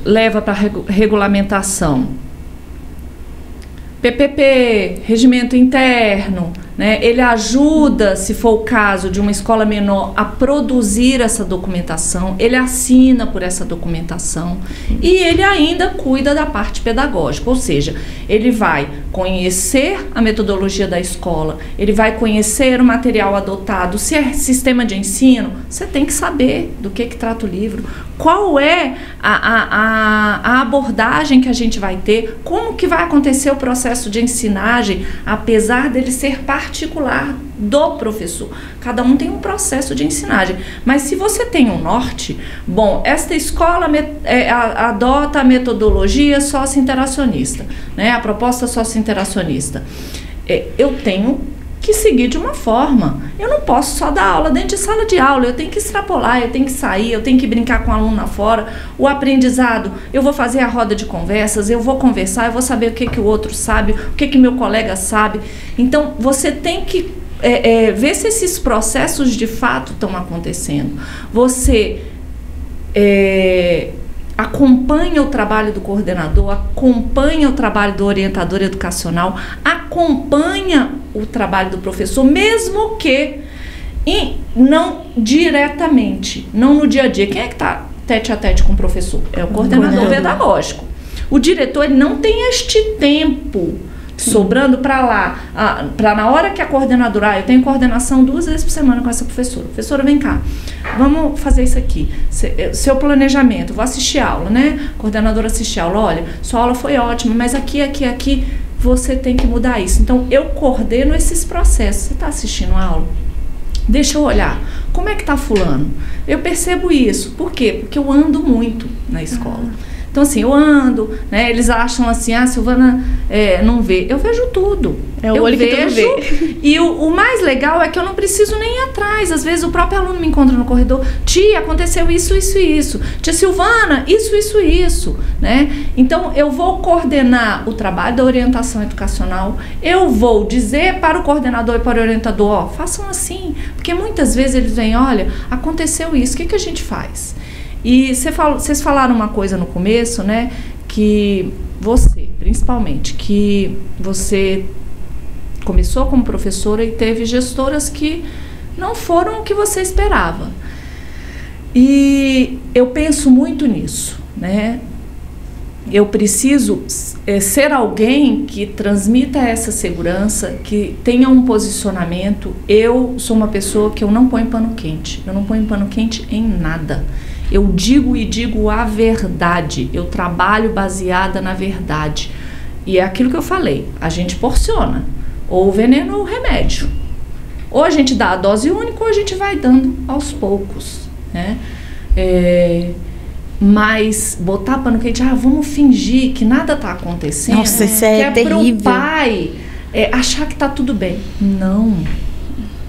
leva para regulamentação PPP, regimento interno, né? Ele ajuda, se for o caso de uma escola menor, a produzir essa documentação, ele assina por essa documentação e ele ainda cuida da parte pedagógica, ou seja, ele vai conhecer a metodologia da escola, ele vai conhecer o material adotado. Se é sistema de ensino, você tem que saber do que trata o livro, qual é a abordagem que a gente vai ter, como que vai acontecer o processo de ensinagem, apesar dele ser particular do professor. Cada um tem um processo de ensinagem, mas se você tem um norte, bom, esta escola adota a metodologia socio-interacionista, né, a proposta socio-interacionista. Eu tenho que seguir de uma forma. Eu não posso só dar aula dentro de sala de aula, eu tenho que extrapolar, eu tenho que sair, eu tenho que brincar com o aluno lá fora. O aprendizado, eu vou fazer a roda de conversas, eu vou conversar, eu vou saber o que o outro sabe, o que meu colega sabe. Então, você tem que ver se esses processos de fato estão acontecendo. Você acompanha o trabalho do coordenador, acompanha o trabalho do orientador educacional, acompanha o trabalho do professor, mesmo que não diretamente, não no dia a dia. Quem é que está tete a tete com o professor? É o coordenador pedagógico. O diretor, ele não tem este tempo sobrando para lá, para na hora que a coordenadora, eu tenho coordenação 2 vezes por semana com essa professora. Professora, vem cá, vamos fazer isso aqui. Seu planejamento, vou assistir aula, né? Coordenadora assistir aula, olha, sua aula foi ótima, mas aqui, você tem que mudar isso. Então, eu coordeno esses processos. Você está assistindo a aula? Deixa eu olhar. Como é que está fulano? Eu percebo isso. Por quê? Porque eu ando muito na escola. Então, assim, eu ando, né? Eles acham assim, Silvana não vê. Eu vejo tudo. É o olho que tudo vê. E o mais legal é que eu não preciso nem ir atrás. Às vezes o próprio aluno me encontra no corredor. Tia, aconteceu isso, isso e isso. Tia Silvana, isso, isso e isso, né? Então, eu vou coordenar o trabalho da orientação educacional. Eu vou dizer para o coordenador e para o orientador, façam assim. Porque muitas vezes eles vêm, olha, aconteceu isso, o que a gente faz? E vocês falaram uma coisa no começo, né, que você, principalmente, que você começou como professora e teve gestoras que não foram o que você esperava. E eu penso muito nisso, né? Eu preciso ser alguém que transmita essa segurança, que tenha um posicionamento. Eu sou uma pessoa que eu não ponho pano quente. Eu não ponho pano quente em nada. Eu digo a verdade. Eu trabalho baseada na verdade. E é aquilo que eu falei. A gente porciona. Ou o veneno ou o remédio. Ou a gente dá a dose única ou a gente vai dando aos poucos, né? Mas botar pano quente, vamos fingir que nada está acontecendo. Nossa, isso é terrível. Pro pai achar que está tudo bem. Não.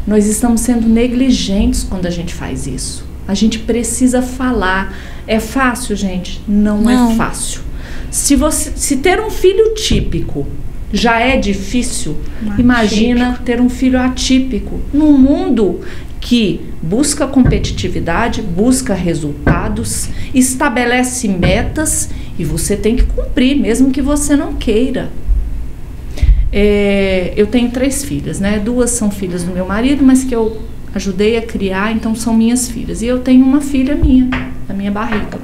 Nós estamos sendo negligentes quando a gente faz isso. A gente precisa falar. É fácil, gente? Não é fácil. Se ter um filho típico já é difícil, imagina ter um filho atípico num mundo que busca competitividade, busca resultados, estabelece metas e você tem que cumprir, mesmo que você não queira. Eu tenho 3 filhas, né? 2 são filhas do meu marido, mas que eu ajudei a criar, então são minhas filhas. E eu tenho uma filha minha, da minha barriga.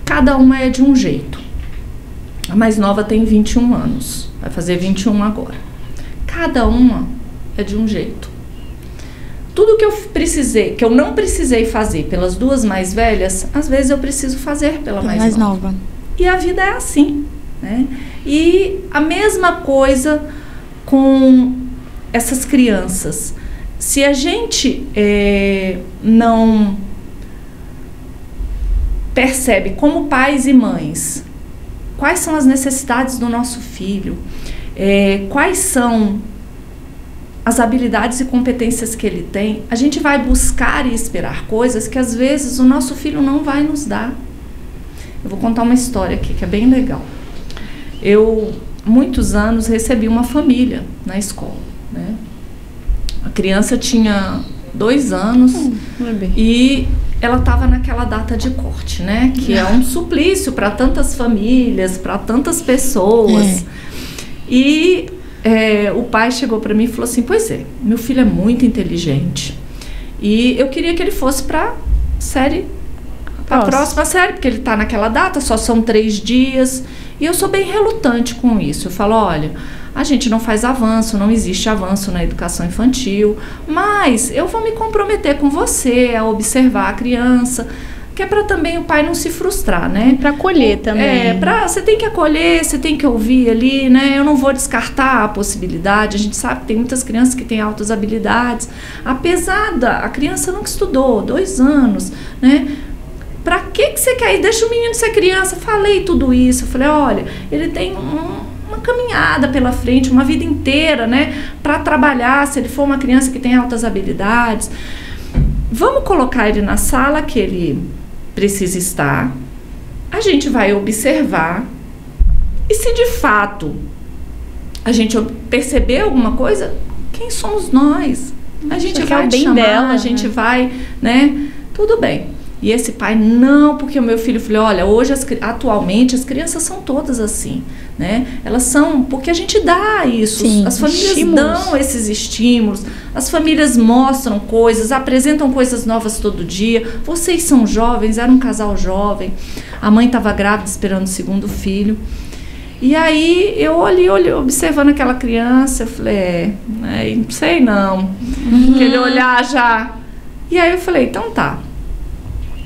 Cada uma é de um jeito. A mais nova tem 21 anos, vai fazer 21 agora. Cada uma é de um jeito. Tudo que eu não precisei fazer pelas 2 mais velhas, às vezes eu preciso fazer pela mais nova. E a vida é assim, né? E a mesma coisa com essas crianças. Se a gente não percebe como pais e mães quais são as necessidades do nosso filho, quais são as habilidades e competências que ele tem, a gente vai buscar e esperar coisas que às vezes o nosso filho não vai nos dar. Eu vou contar uma história aqui que é bem legal. Eu, muitos anos, recebi uma família na escola, né? A criança tinha 2 anos e ela estava naquela data de corte, né? Que é um suplício para tantas famílias, para tantas pessoas. E o pai chegou para mim e falou assim, pois é, meu filho é muito inteligente e eu queria que ele fosse para a próxima série, porque ele está naquela data, só são 3 dias. E eu sou bem relutante com isso. Eu falo, olha, a gente não faz avanço, não existe avanço na educação infantil, mas eu vou me comprometer com você a observar a criança, que é para também o pai não se frustrar, né? Para acolher também. Você tem que acolher, você tem que ouvir ali, né? Eu não vou descartar a possibilidade. A gente sabe que tem muitas crianças que têm altas habilidades, apesar a criança nunca estudou, 2 anos, né? Pra que você quer ir? Deixa o menino ser criança. Falei tudo isso. Eu falei, olha, ele tem uma caminhada pela frente, uma vida inteira, né? Para trabalhar, se ele for uma criança que tem altas habilidades. Vamos colocar ele na sala que ele precisa estar. A gente vai observar. E se de fato a gente perceber alguma coisa, quem somos nós? A gente vai te chamar, dela, a gente vai, né? Tudo bem. E esse pai, não, porque o meu filho falou, olha, hoje, atualmente, as crianças são todas assim, né? Elas são, porque a gente dá isso, sim, as famílias dão esses estímulos, as famílias mostram coisas, apresentam coisas novas todo dia. Vocês são jovens, era um casal jovem, a mãe estava grávida esperando o 2º filho. E aí eu olhei observando aquela criança, eu falei, não sei não, aquele olhar já. E aí eu falei, então tá.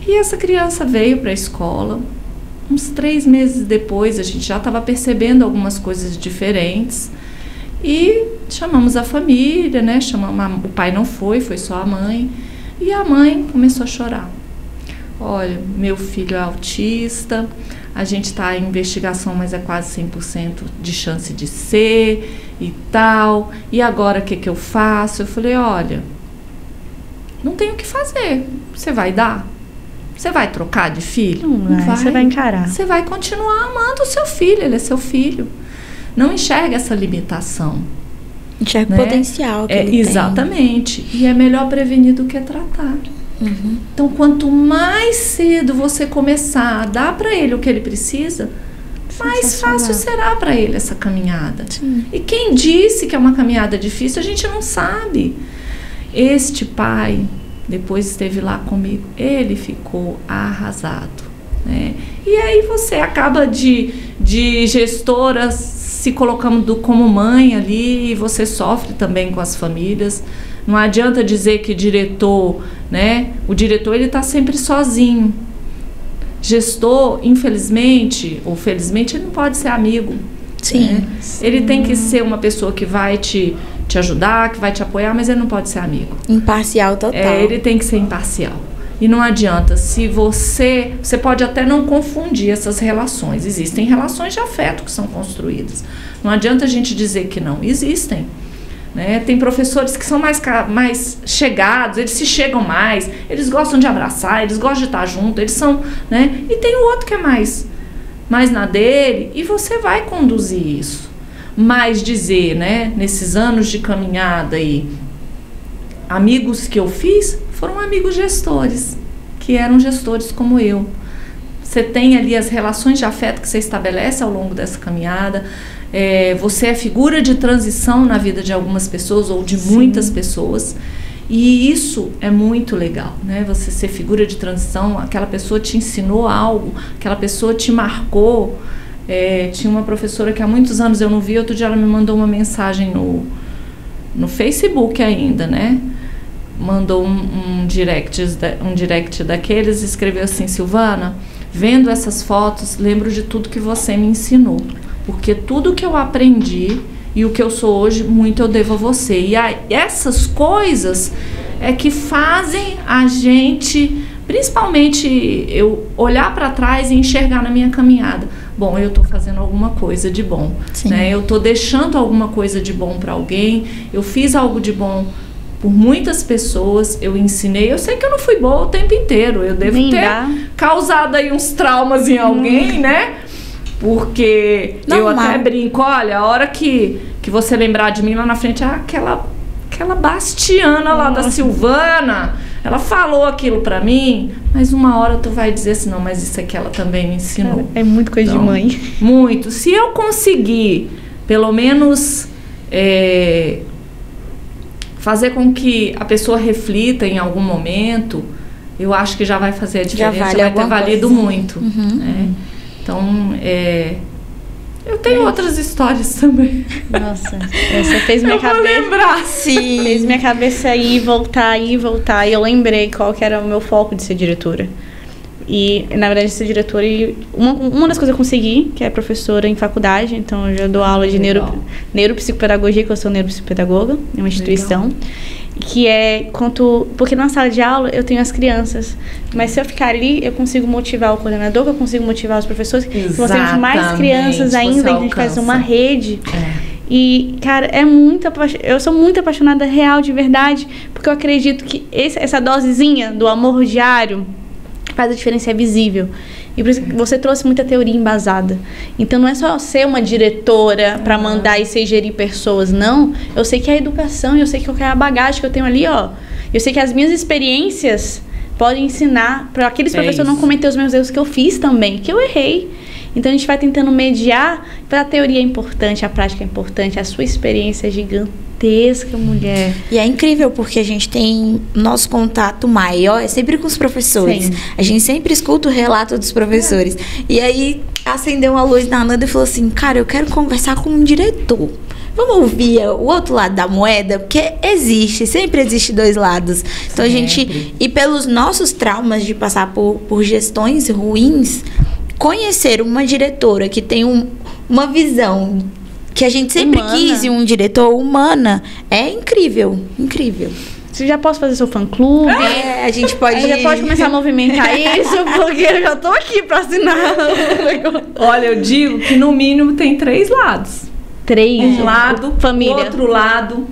E essa criança veio para a escola, uns 3 meses depois, a gente já estava percebendo algumas coisas diferentes, e chamamos a família, né? O pai não foi só a mãe, e a mãe começou a chorar. Olha, meu filho é autista, a gente está em investigação, mas é quase 100% de chance de ser e tal, e agora o que eu faço? Eu falei, olha, não tem o que fazer, você vai dar? Você vai trocar de filho? Não vai, você vai encarar. Você vai continuar amando o seu filho, ele é seu filho. Não enxerga essa limitação. Enxerga o potencial que ele tem. Exatamente. E é melhor prevenir do que tratar. Então, quanto mais cedo você começar a dar para ele o que ele precisa, mais fácil será para ele essa caminhada. Sim. E quem disse que é uma caminhada difícil, a gente não sabe. Este pai... depois esteve lá comigo, ele ficou arrasado, né? E aí você acaba de gestora se colocando como mãe ali, e você sofre também com as famílias. Não adianta dizer que diretor, né? O diretor, ele está sempre sozinho. Gestor, infelizmente ou felizmente, ele não pode ser amigo. Sim. Né? Ele tem que ser uma pessoa que vai te ajudar, que vai te apoiar, mas ele não pode ser amigo. Imparcial total. Ele tem que ser imparcial. E não adianta, se você pode até não confundir essas relações. Existem relações de afeto que são construídas. Não adianta a gente dizer que não. Existem. Né? Tem professores que são mais chegados, eles se chegam mais, eles gostam de abraçar, eles gostam de estar junto, eles são, né? E tem o outro que é mais na dele, e você vai conduzir isso. Mas dizer, né, nesses anos de caminhada aí, amigos que eu fiz foram amigos gestores, que eram gestores como eu. Você tem ali as relações de afeto que você estabelece ao longo dessa caminhada, você é figura de transição na vida de algumas pessoas ou de muitas pessoas, e isso é muito legal, né? Você ser figura de transição, aquela pessoa te ensinou algo, aquela pessoa te marcou. Tinha uma professora que há muitos anos eu não vi, outro dia ela me mandou uma mensagem no Facebook ainda, né? Mandou um direct daqueles, escreveu assim: Silvana, vendo essas fotos, lembro de tudo que você me ensinou, porque tudo que eu aprendi e o que eu sou hoje, muito eu devo a você. E essas coisas é que fazem a gente, principalmente eu olhar para trás e enxergar na minha caminhada, bom, eu estou fazendo alguma coisa de bom, né? Eu estou deixando alguma coisa de bom para alguém, eu fiz algo de bom por muitas pessoas, eu ensinei. Eu sei que eu não fui boa o tempo inteiro, eu devo ter causado aí uns traumas em alguém, né? Porque eu até brinco, olha, a hora que você lembrar de mim lá na frente, aquela Bastiana lá da Silvana, ela falou aquilo pra mim, mas uma hora tu vai dizer assim, não, mas isso aqui ela também me ensinou. É muito coisa de mãe. Muito. Se eu conseguir, pelo menos, fazer com que a pessoa reflita em algum momento, eu acho que já vai fazer a diferença, já vai ter valido muito. Né? Então, Eu tenho outras histórias também. Nossa, você fez minha cabeça. Eu vou lembrar, sim. Fez minha cabeça ir, voltar, ir, voltar. E eu lembrei qual que era o meu foco de ser diretora. E, na verdade, ser diretora... Uma das coisas que eu consegui, que é professora em faculdade. Então, eu já dou aula de neuropsicopedagogia, que eu sou neuropsicopedagoga. É uma instituição. Legal. Que é porque na sala de aula eu tenho as crianças, mas se eu ficar ali eu consigo motivar o coordenador, eu consigo motivar os professores. Exatamente. Se nós temos mais crianças ainda, a gente faz uma rede. E, cara, eu sou muito apaixonada real, de verdade, porque eu acredito que essa dosezinha do amor diário faz a diferença, é visível. E por isso que você trouxe muita teoria embasada. Então, não é só ser uma diretora para mandar e ser gerir pessoas, não. Eu sei que é a educação, eu sei que é a bagagem que eu tenho ali, ó. Eu sei que as minhas experiências podem ensinar para aqueles professores não cometer os mesmos erros que eu fiz também, que eu errei. Então, a gente vai tentando mediar, a teoria é importante, a prática é importante, a sua experiência é gigantesca, mulher. E é incrível, porque a gente tem nosso contato maior, é sempre com os professores. Sim. A gente sempre escuta o relato dos professores. E aí, acendeu uma luz na Nanda e falou assim, cara, eu quero conversar com um diretor. Vamos ouvir o outro lado da moeda, porque sempre existe dois lados. Então, a gente, e pelos nossos traumas de passar por gestões ruins, conhecer uma diretora que tem uma visão que a gente sempre quis em um diretor, humana, é incrível, incrível. Você já pode fazer seu fã-clube? A gente pode... já pode começar a movimentar isso, porque eu já tô aqui pra assinar. Olha, eu digo que no mínimo tem 3 lados. 3? Um lado, família. O outro lado,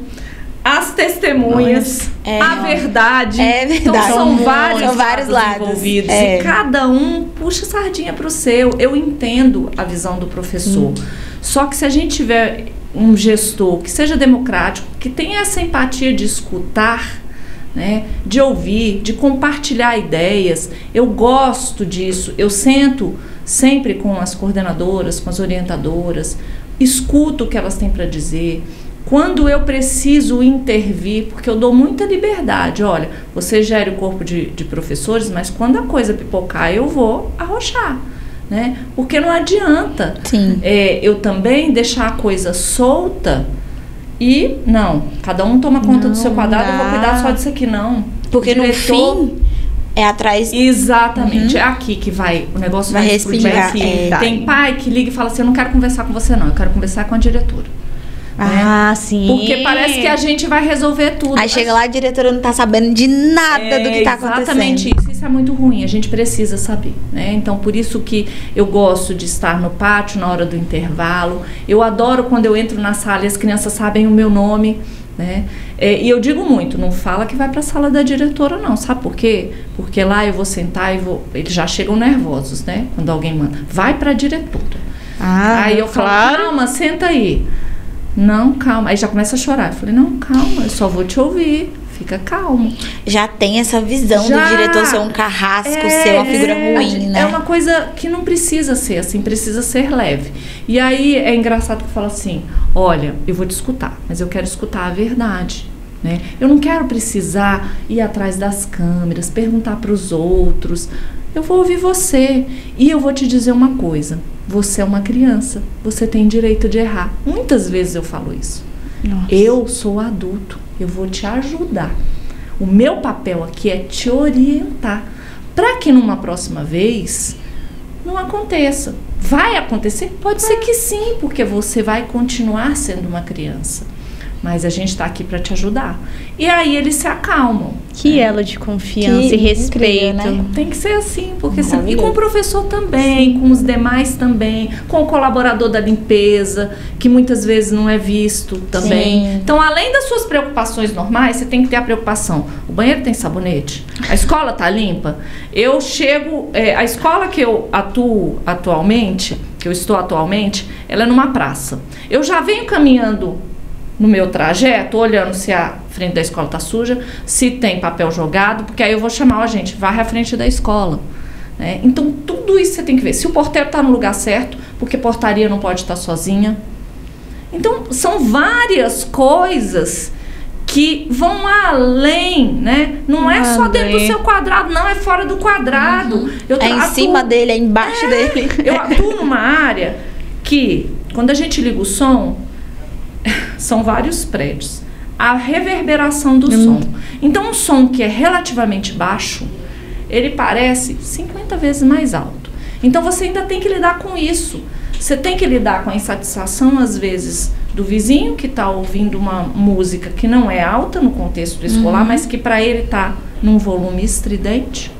as testemunhas, a verdade. É verdade. Então são vários lados envolvidos. E cada um puxa a sardinha pro seu. Eu entendo a visão do professor. Só que se a gente tiver um gestor que seja democrático, que tenha essa empatia de escutar, né, de ouvir, de compartilhar ideias, eu gosto disso. Eu sento sempre com as coordenadoras, com as orientadoras, escuto o que elas têm para dizer. Quando eu preciso intervir, porque eu dou muita liberdade, olha, você gere o corpo de professores, mas quando a coisa pipocar, eu vou arrochar, né? Porque não adianta eu também deixar a coisa solta e, não, cada um toma conta do seu quadrado, eu vou cuidar só disso aqui, não. Porque no fim, é atrás... Exatamente, é aqui que o negócio vai respingar. Tem pai que liga e fala assim, eu não quero conversar com você não, eu quero conversar com a diretora. Sim. Porque parece que a gente vai resolver tudo. Aí chega lá, a diretora não tá sabendo de nada do que tá acontecendo. Exatamente isso é muito ruim, a gente precisa saber, né? Então, por isso que eu gosto de estar no pátio na hora do intervalo. Eu adoro quando eu entro na sala e as crianças sabem o meu nome, né? E eu digo muito, não fala que vai pra sala da diretora não, sabe por quê? Porque lá eu vou sentar e eles já chegam nervosos, né? Quando alguém manda, vai pra diretora. Aí eu falo, calma, senta aí. Não, calma. Aí já começa a chorar. Eu falei, não, calma, eu só vou te ouvir. Fica calmo. Já tem essa visão do diretor ser um carrasco, ser uma figura ruim, né? É uma coisa que não precisa ser assim, precisa ser leve. E aí é engraçado que eu falo assim, olha, eu vou te escutar, mas eu quero escutar a verdade, né? Eu não quero precisar ir atrás das câmeras, perguntar para os outros. Eu vou ouvir você e eu vou te dizer uma coisa. Você é uma criança, você tem direito de errar. Muitas vezes eu falo isso. Nossa. Eu sou adulto, eu vou te ajudar. O meu papel aqui é te orientar, para que numa próxima vez não aconteça. Vai acontecer? Pode ser que sim, porque você vai continuar sendo uma criança. Mas a gente está aqui para te ajudar. E aí eles se acalmam. Que ela de confiança e respeito. Incrível, né? Tem que ser assim, porque e com o professor também, com os demais também, com o colaborador da limpeza, que muitas vezes não é visto também. Sim. Então, além das suas preocupações normais, você tem que ter a preocupação. O banheiro tem sabonete? A escola tá limpa? Eu chego... a escola que eu atuo atualmente, que eu estou atualmente, ela é numa praça. Eu já venho caminhando no meu trajeto, olhando se a frente da escola tá suja, se tem papel jogado, porque aí eu vou chamar a gente, varre a frente da escola, né? Então, tudo isso você tem que ver. Se o porteiro tá no lugar certo, porque portaria não pode estar sozinha. Então, são várias coisas que vão além, né? Não é só dentro do seu quadrado, não, é fora do quadrado. Em cima dele, é embaixo dele. Eu atuo numa área que Quando a gente liga o som, são vários prédios. A reverberação do som. Então, um som que é relativamente baixo, ele parece 50 vezes mais alto. Então, você ainda tem que lidar com isso. Você tem que lidar com a insatisfação, às vezes, do vizinho que está ouvindo uma música que não é alta no contexto escolar, mas que para ele está num volume estridente.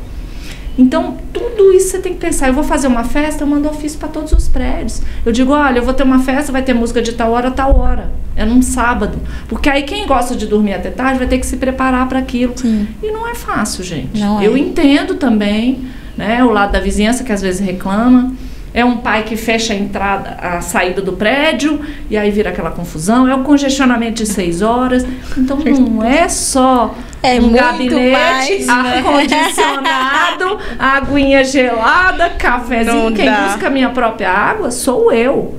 Então, tudo isso você tem que pensar. Eu vou fazer uma festa, eu mando ofício para todos os prédios. Eu digo, olha, eu vou ter uma festa, vai ter música de tal hora. É num sábado. Porque aí quem gosta de dormir até tarde vai ter que se preparar para aquilo. Sim. E não é fácil, gente. Não é. Eu entendo também, né, o lado da vizinhança que às vezes reclama. É um pai que fecha a entrada, a saída do prédio, e aí vira aquela confusão. É o congestionamento de 6 horas. Então, não é só um gabinete, ar-condicionado, aguinha gelada, cafezinho. Quem busca a minha própria água sou eu.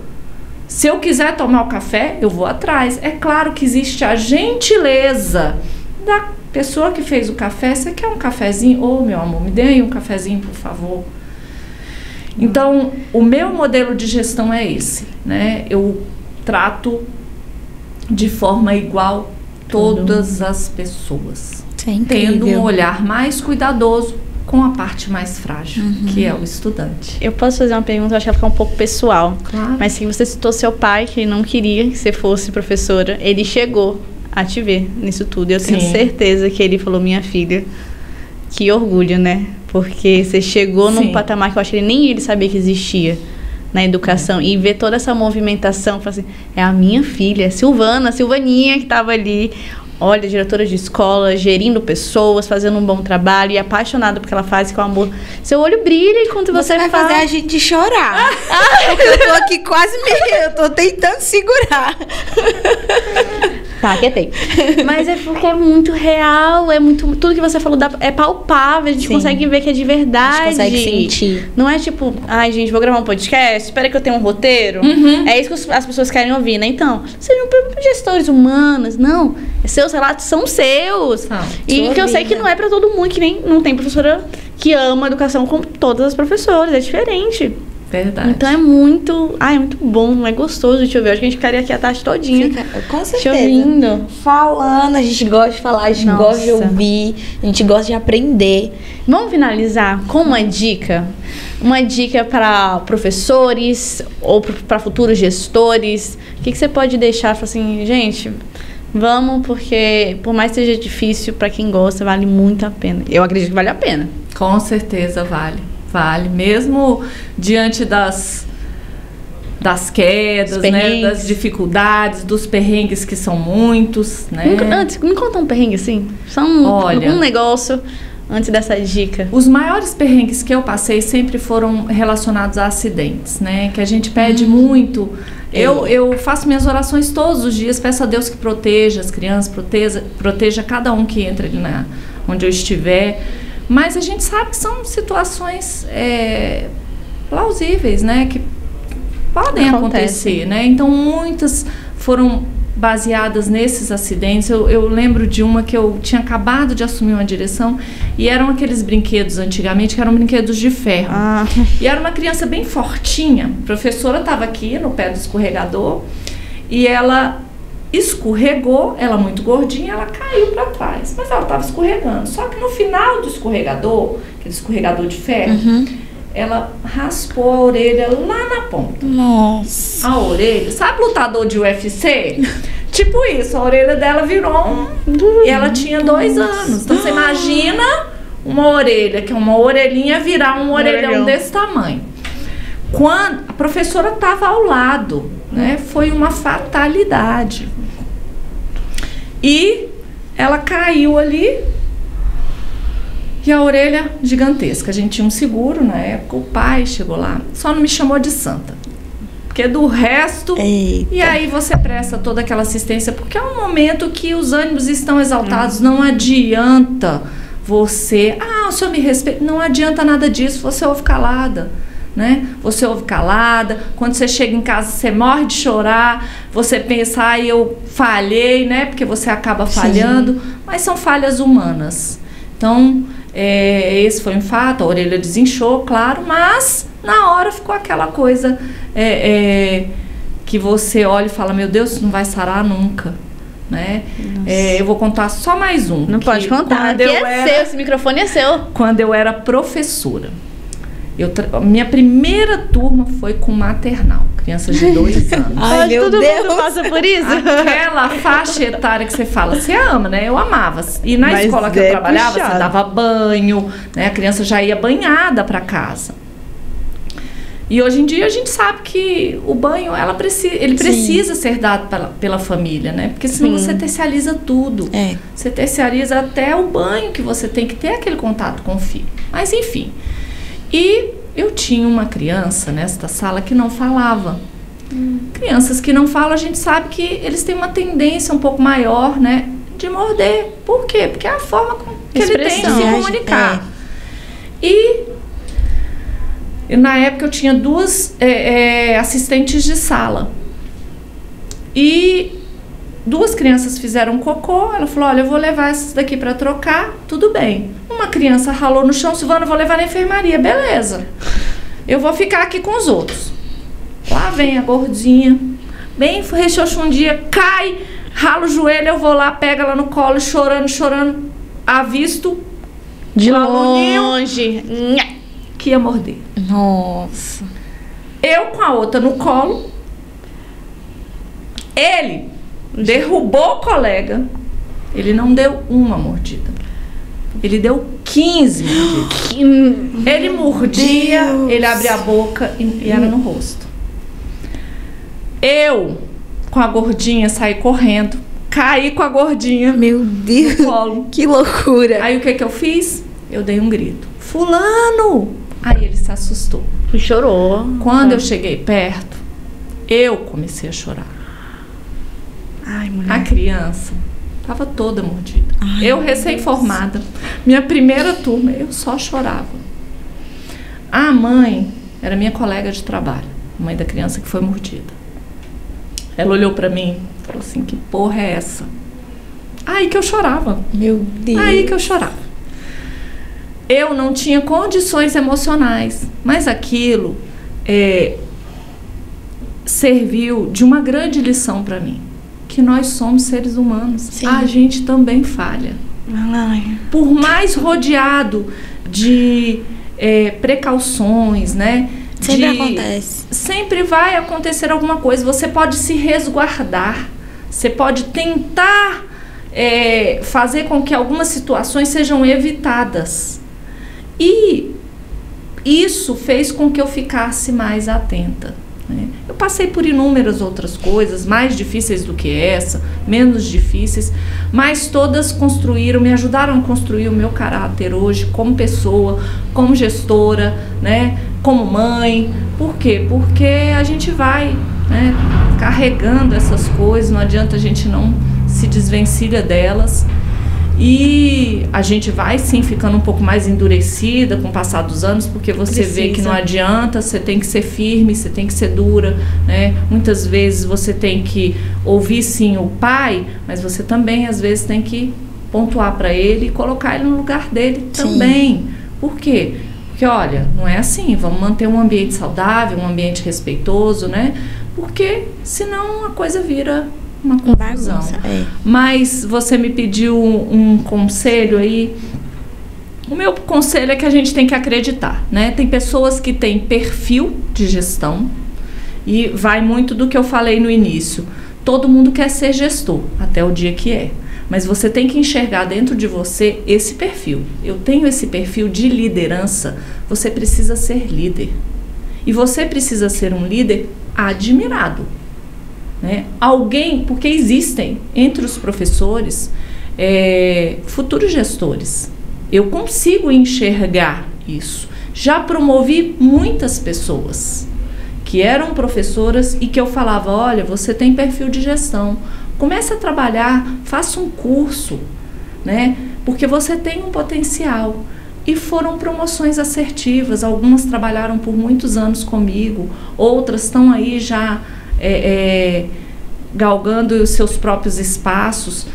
Se eu quiser tomar o café, eu vou atrás. É claro que existe a gentileza da pessoa que fez o café. Você quer um cafezinho? Ô, meu amor, me dê aí um cafezinho, por favor. Então, o meu modelo de gestão é esse, né? Eu trato de forma igual todas as pessoas, tendo um olhar mais cuidadoso com a parte mais frágil, que é o estudante. Eu posso fazer uma pergunta, eu acho que vai ficar um pouco pessoal. Claro. Mas se você citou seu pai, que não queria que você fosse professora, ele chegou a te ver nisso tudo. Eu tenho certeza que ele falou, minha filha, que orgulho, né? Porque você chegou num patamar que eu acho que nem ele sabia que existia na educação. E ver toda essa movimentação, assim, é a minha filha, Silvaninha, que estava ali, olha, diretora de escola, gerindo pessoas, fazendo um bom trabalho e apaixonada porque ela faz com amor. Seu olho brilha enquanto você vai fala. fazer a gente chorar. Porque eu tô aqui quase eu tô tentando segurar. Tá, quietei. Mas é porque é muito real, é muito. Tudo que você falou é palpável, a gente consegue ver que é de verdade. A gente consegue sentir. Não é tipo, ai, gente, vou gravar um podcast, espera que eu tenha um roteiro. É isso que as pessoas querem ouvir, né? Então, sejam gestores humanos, não. Seus relatos são seus. E que eu sei que não é pra todo mundo, que nem não tem professora que ama a educação como todas as professoras, é diferente. Verdade. Então é muito bom, é gostoso de te ouvir. Acho que a gente ficaria aqui a tarde todinha. Com certeza. Te ouvindo. Falando, a gente gosta de falar, a gente gosta de ouvir, a gente gosta de aprender. Vamos finalizar com uma dica? Uma dica para professores ou para futuros gestores. O que você pode deixar? Assim, gente, vamos, porque por mais que seja difícil, para quem gosta, vale muito a pena. Eu acredito que vale a pena. Com certeza vale. Vale, mesmo diante das quedas, né, das dificuldades, dos perrengues que são muitos, né? Antes, me conta um perrengue assim, só um negócio antes dessa dica. Os maiores perrengues que eu passei sempre foram relacionados a acidentes, né? Que a gente pede muito. Eu faço minhas orações todos os dias, peço a Deus que proteja as crianças, proteja cada um que entra ali onde eu estiver. Mas a gente sabe que são situações plausíveis, né? Que podem acontecer, né? Então, muitas foram baseadas nesses acidentes. Eu lembro de uma que eu tinha acabado de assumir uma direção e eram aqueles brinquedos antigamente, que eram brinquedos de ferro. E era uma criança bem fortinha. A professora estava aqui no pé do escorregador e ela escorregou, ela muito gordinha, ela caiu para trás, mas ela estava escorregando. Só que no final do escorregador, aquele escorregador de ferro, ela raspou a orelha lá na ponta. Nossa! A orelha, sabe lutador de UFC? Tipo isso, a orelha dela virou e ela tinha 2 anos. Então você imagina uma orelha, que é uma orelhinha, virar um orelhão desse tamanho. Quando a professora estava ao lado, né? Foi uma fatalidade. E ela caiu ali e a orelha gigantesca. A gente tinha um seguro na época, o pai chegou lá, só não me chamou de santa. Porque do resto... Eita. E aí você presta toda aquela assistência, porque é um momento que os ânimos estão exaltados, não adianta você... o senhor me respeita. Não adianta nada disso, você ouve calada. Né? Você ouve calada, quando você chega em casa você morre de chorar, você pensa, eu falhei, né? Porque você acaba falhando, mas são falhas humanas. Então, esse foi um fato, a orelha desinchou, claro, mas na hora ficou aquela coisa que você olha e fala, meu Deus, isso não vai sarar nunca, né? Eu vou contar só mais um. Não pode contar, aqui seu, esse microfone é seu. Quando eu era professora, minha primeira turma foi com maternal, crianças de 2 anos. Ai, meu Deus. Todo mundo passa por isso. Aquela faixa etária que você fala, você ama, né? Eu amava. E na escola que eu trabalhava, você dava banho, né? A criança já ia banhada para casa. E hoje em dia a gente sabe que o banho, ele precisa ser dado pela família, né? Porque senão você terciariza tudo. Você terciariza até o banho, que você tem que ter aquele contato com o filho. Mas enfim. E eu tinha uma criança nesta sala que não falava. Crianças que não falam, a gente sabe que eles têm uma tendência um pouco maior, né? De morder. Por quê? Porque é a forma que ele tem de se comunicar. E na época eu tinha 2 assistentes de sala. E 2 crianças fizeram cocô. Ela falou, olha, eu vou levar essas daqui para trocar. Tudo bem. Uma criança ralou no chão. Silvana, eu vou levar na enfermaria. Beleza. Eu vou ficar aqui com os outros. Lá vem a gordinha. Bem rechonchundia. Cai, rala o joelho. Eu vou lá, pega ela no colo, chorando. Avisto. De longe. Que ia morder. Nossa. Eu com a outra no colo. Ele derrubou o colega. Ele não deu uma mordida. Ele deu 15 mordidas. Ele mordia, ele abria a boca e era no rosto. Eu, com a gordinha, saí correndo. Caí com a gordinha. Meu Deus. No colo. Que loucura. Aí o que eu fiz? Eu dei um grito. Fulano! Aí ele se assustou. E chorou. Quando eu cheguei perto, eu comecei a chorar. Ai, mulher. A criança estava toda mordida. Eu recém-formada. Minha primeira turma, eu só chorava. A mãe era minha colega de trabalho. Mãe da criança que foi mordida. Ela olhou pra mim e falou assim, que porra é essa? Aí que eu chorava. Meu Deus. Aí que eu chorava. Eu não tinha condições emocionais, mas aquilo serviu de uma grande lição para mim, que nós somos seres humanos. Sim. A gente também falha. Ai. Por mais rodeado de precauções, né? Sempre acontece. Sempre vai acontecer alguma coisa. Você pode se resguardar, você pode tentar fazer com que algumas situações sejam evitadas. E isso fez com que eu ficasse mais atenta, né? Eu passei por inúmeras outras coisas, mais difíceis do que essa, menos difíceis, mas todas me ajudaram a construir o meu caráter hoje como pessoa, como gestora, né? Como mãe. Por quê? Porque a gente vai, né, carregando essas coisas, não adianta, a gente não se desvencilha delas. E a gente vai sim ficando um pouco mais endurecida com o passar dos anos, porque você vê que não adianta, você tem que ser firme, você tem que ser dura, né? Muitas vezes você tem que ouvir sim o pai, mas você também às vezes tem que pontuar para ele e colocar ele no lugar dele também. Por quê? Porque olha, não é assim, vamos manter um ambiente saudável, um ambiente respeitoso, né? Porque senão a coisa vira uma confusão. Mas você me pediu um conselho aí. O meu conselho é que a gente tem que acreditar, né? Tem pessoas que têm perfil de gestão e vai muito do que eu falei no início. Todo mundo quer ser gestor, até o dia que é. Mas você tem que enxergar dentro de você esse perfil. Eu tenho esse perfil de liderança, você precisa ser líder. E você precisa ser um líder admirado. Né? Alguém, porque existem entre os professores futuros gestores. Eu consigo enxergar isso. Já promovi muitas pessoas que eram professoras e que eu falava, olha, você tem perfil de gestão, comece a trabalhar, faça um curso, né? Porque você tem um potencial. E foram promoções assertivas, algumas trabalharam por muitos anos comigo, outras estão aí já galgando os seus próprios espaços.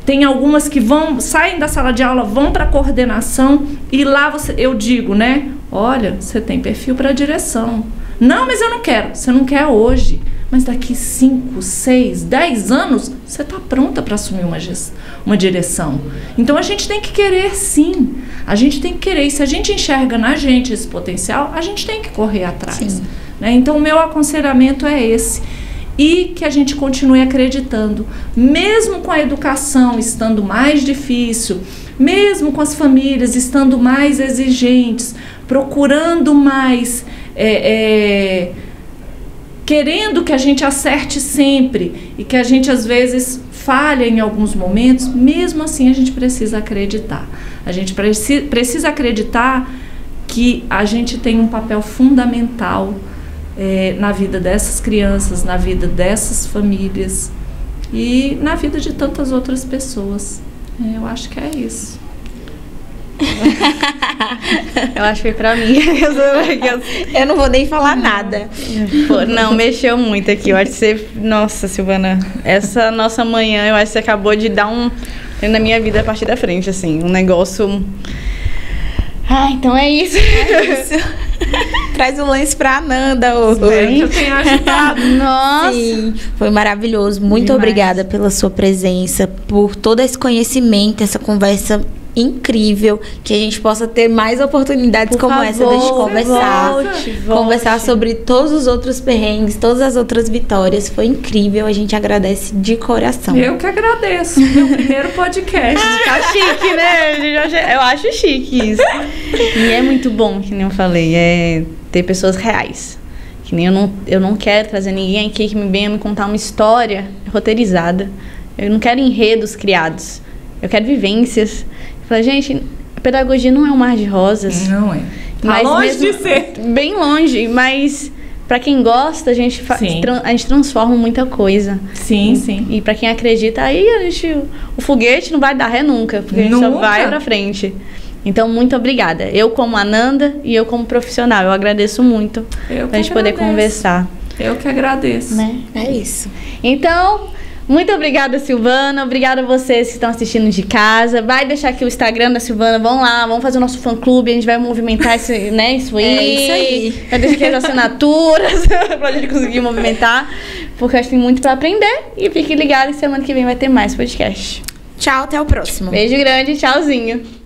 Tem algumas que saem da sala de aula, vão para a coordenação e lá eu digo, né? Olha, você tem perfil para direção. Não, mas eu não quero. Você não quer hoje, mas daqui 5, 6, 10 anos, você está pronta para assumir uma direção. Então, a gente tem que querer, sim. A gente tem que querer. E se a gente enxerga na gente esse potencial, a gente tem que correr atrás. Né? Então, o meu aconselhamento é esse. E que a gente continue acreditando. Mesmo com a educação estando mais difícil, mesmo com as famílias estando mais exigentes, procurando mais... querendo que a gente acerte sempre e que a gente às vezes falha em alguns momentos, mesmo assim a gente precisa acreditar. A gente precisa acreditar que a gente tem um papel fundamental na vida dessas crianças, na vida dessas famílias e na vida de tantas outras pessoas. Eu acho que é isso. Eu acho que foi pra mim. Eu não vou nem falar nada. Pô, não, mexeu muito aqui. Eu acho que você... Nossa, Silvana, essa nossa manhã, eu acho que você acabou de dar na minha vida a partir da frente, assim, um negócio... então é isso. Traz um lance pra Ananda hoje. Espero que eu tenha ajudado. Nossa! Sim, foi maravilhoso. Muito obrigada pela sua presença, por todo esse conhecimento, essa conversa incrível, que a gente possa ter mais oportunidades como essa de conversar. Conversar sobre todos os outros perrengues, todas as outras vitórias. Foi incrível, a gente agradece de coração. Eu que agradeço. Meu primeiro podcast. Tá chique, né? Eu acho chique isso. E é muito bom, que nem eu falei, ter pessoas reais. Que nem eu não quero trazer ninguém aqui que venha me contar uma história roteirizada. Eu não quero enredos criados. Eu quero vivências. Eu falei, gente, a pedagogia não é um mar de rosas. Não é. Tá longe de ser. Bem longe, mas para quem gosta, a gente transforma muita coisa. Sim, sim. E para quem acredita, aí o foguete não vai dar ré nunca, porque a gente só vai para frente. Então, muito obrigada. Eu como Ananda e eu como profissional, eu agradeço muito a gente poder conversar. Eu que agradeço. Né? É isso. Então, muito obrigada, Silvana. Obrigada a vocês que estão assistindo de casa. Vai deixar aqui o Instagram da Silvana. Vão lá, vamos fazer o nosso fã-clube. A gente vai movimentar isso aí. É isso aí. Vai deixar aqui as assinaturas pra gente conseguir movimentar. Porque eu acho que tem muito pra aprender. E fique ligado que semana que vem vai ter mais podcast. Tchau, até o próximo. Beijo grande, tchauzinho.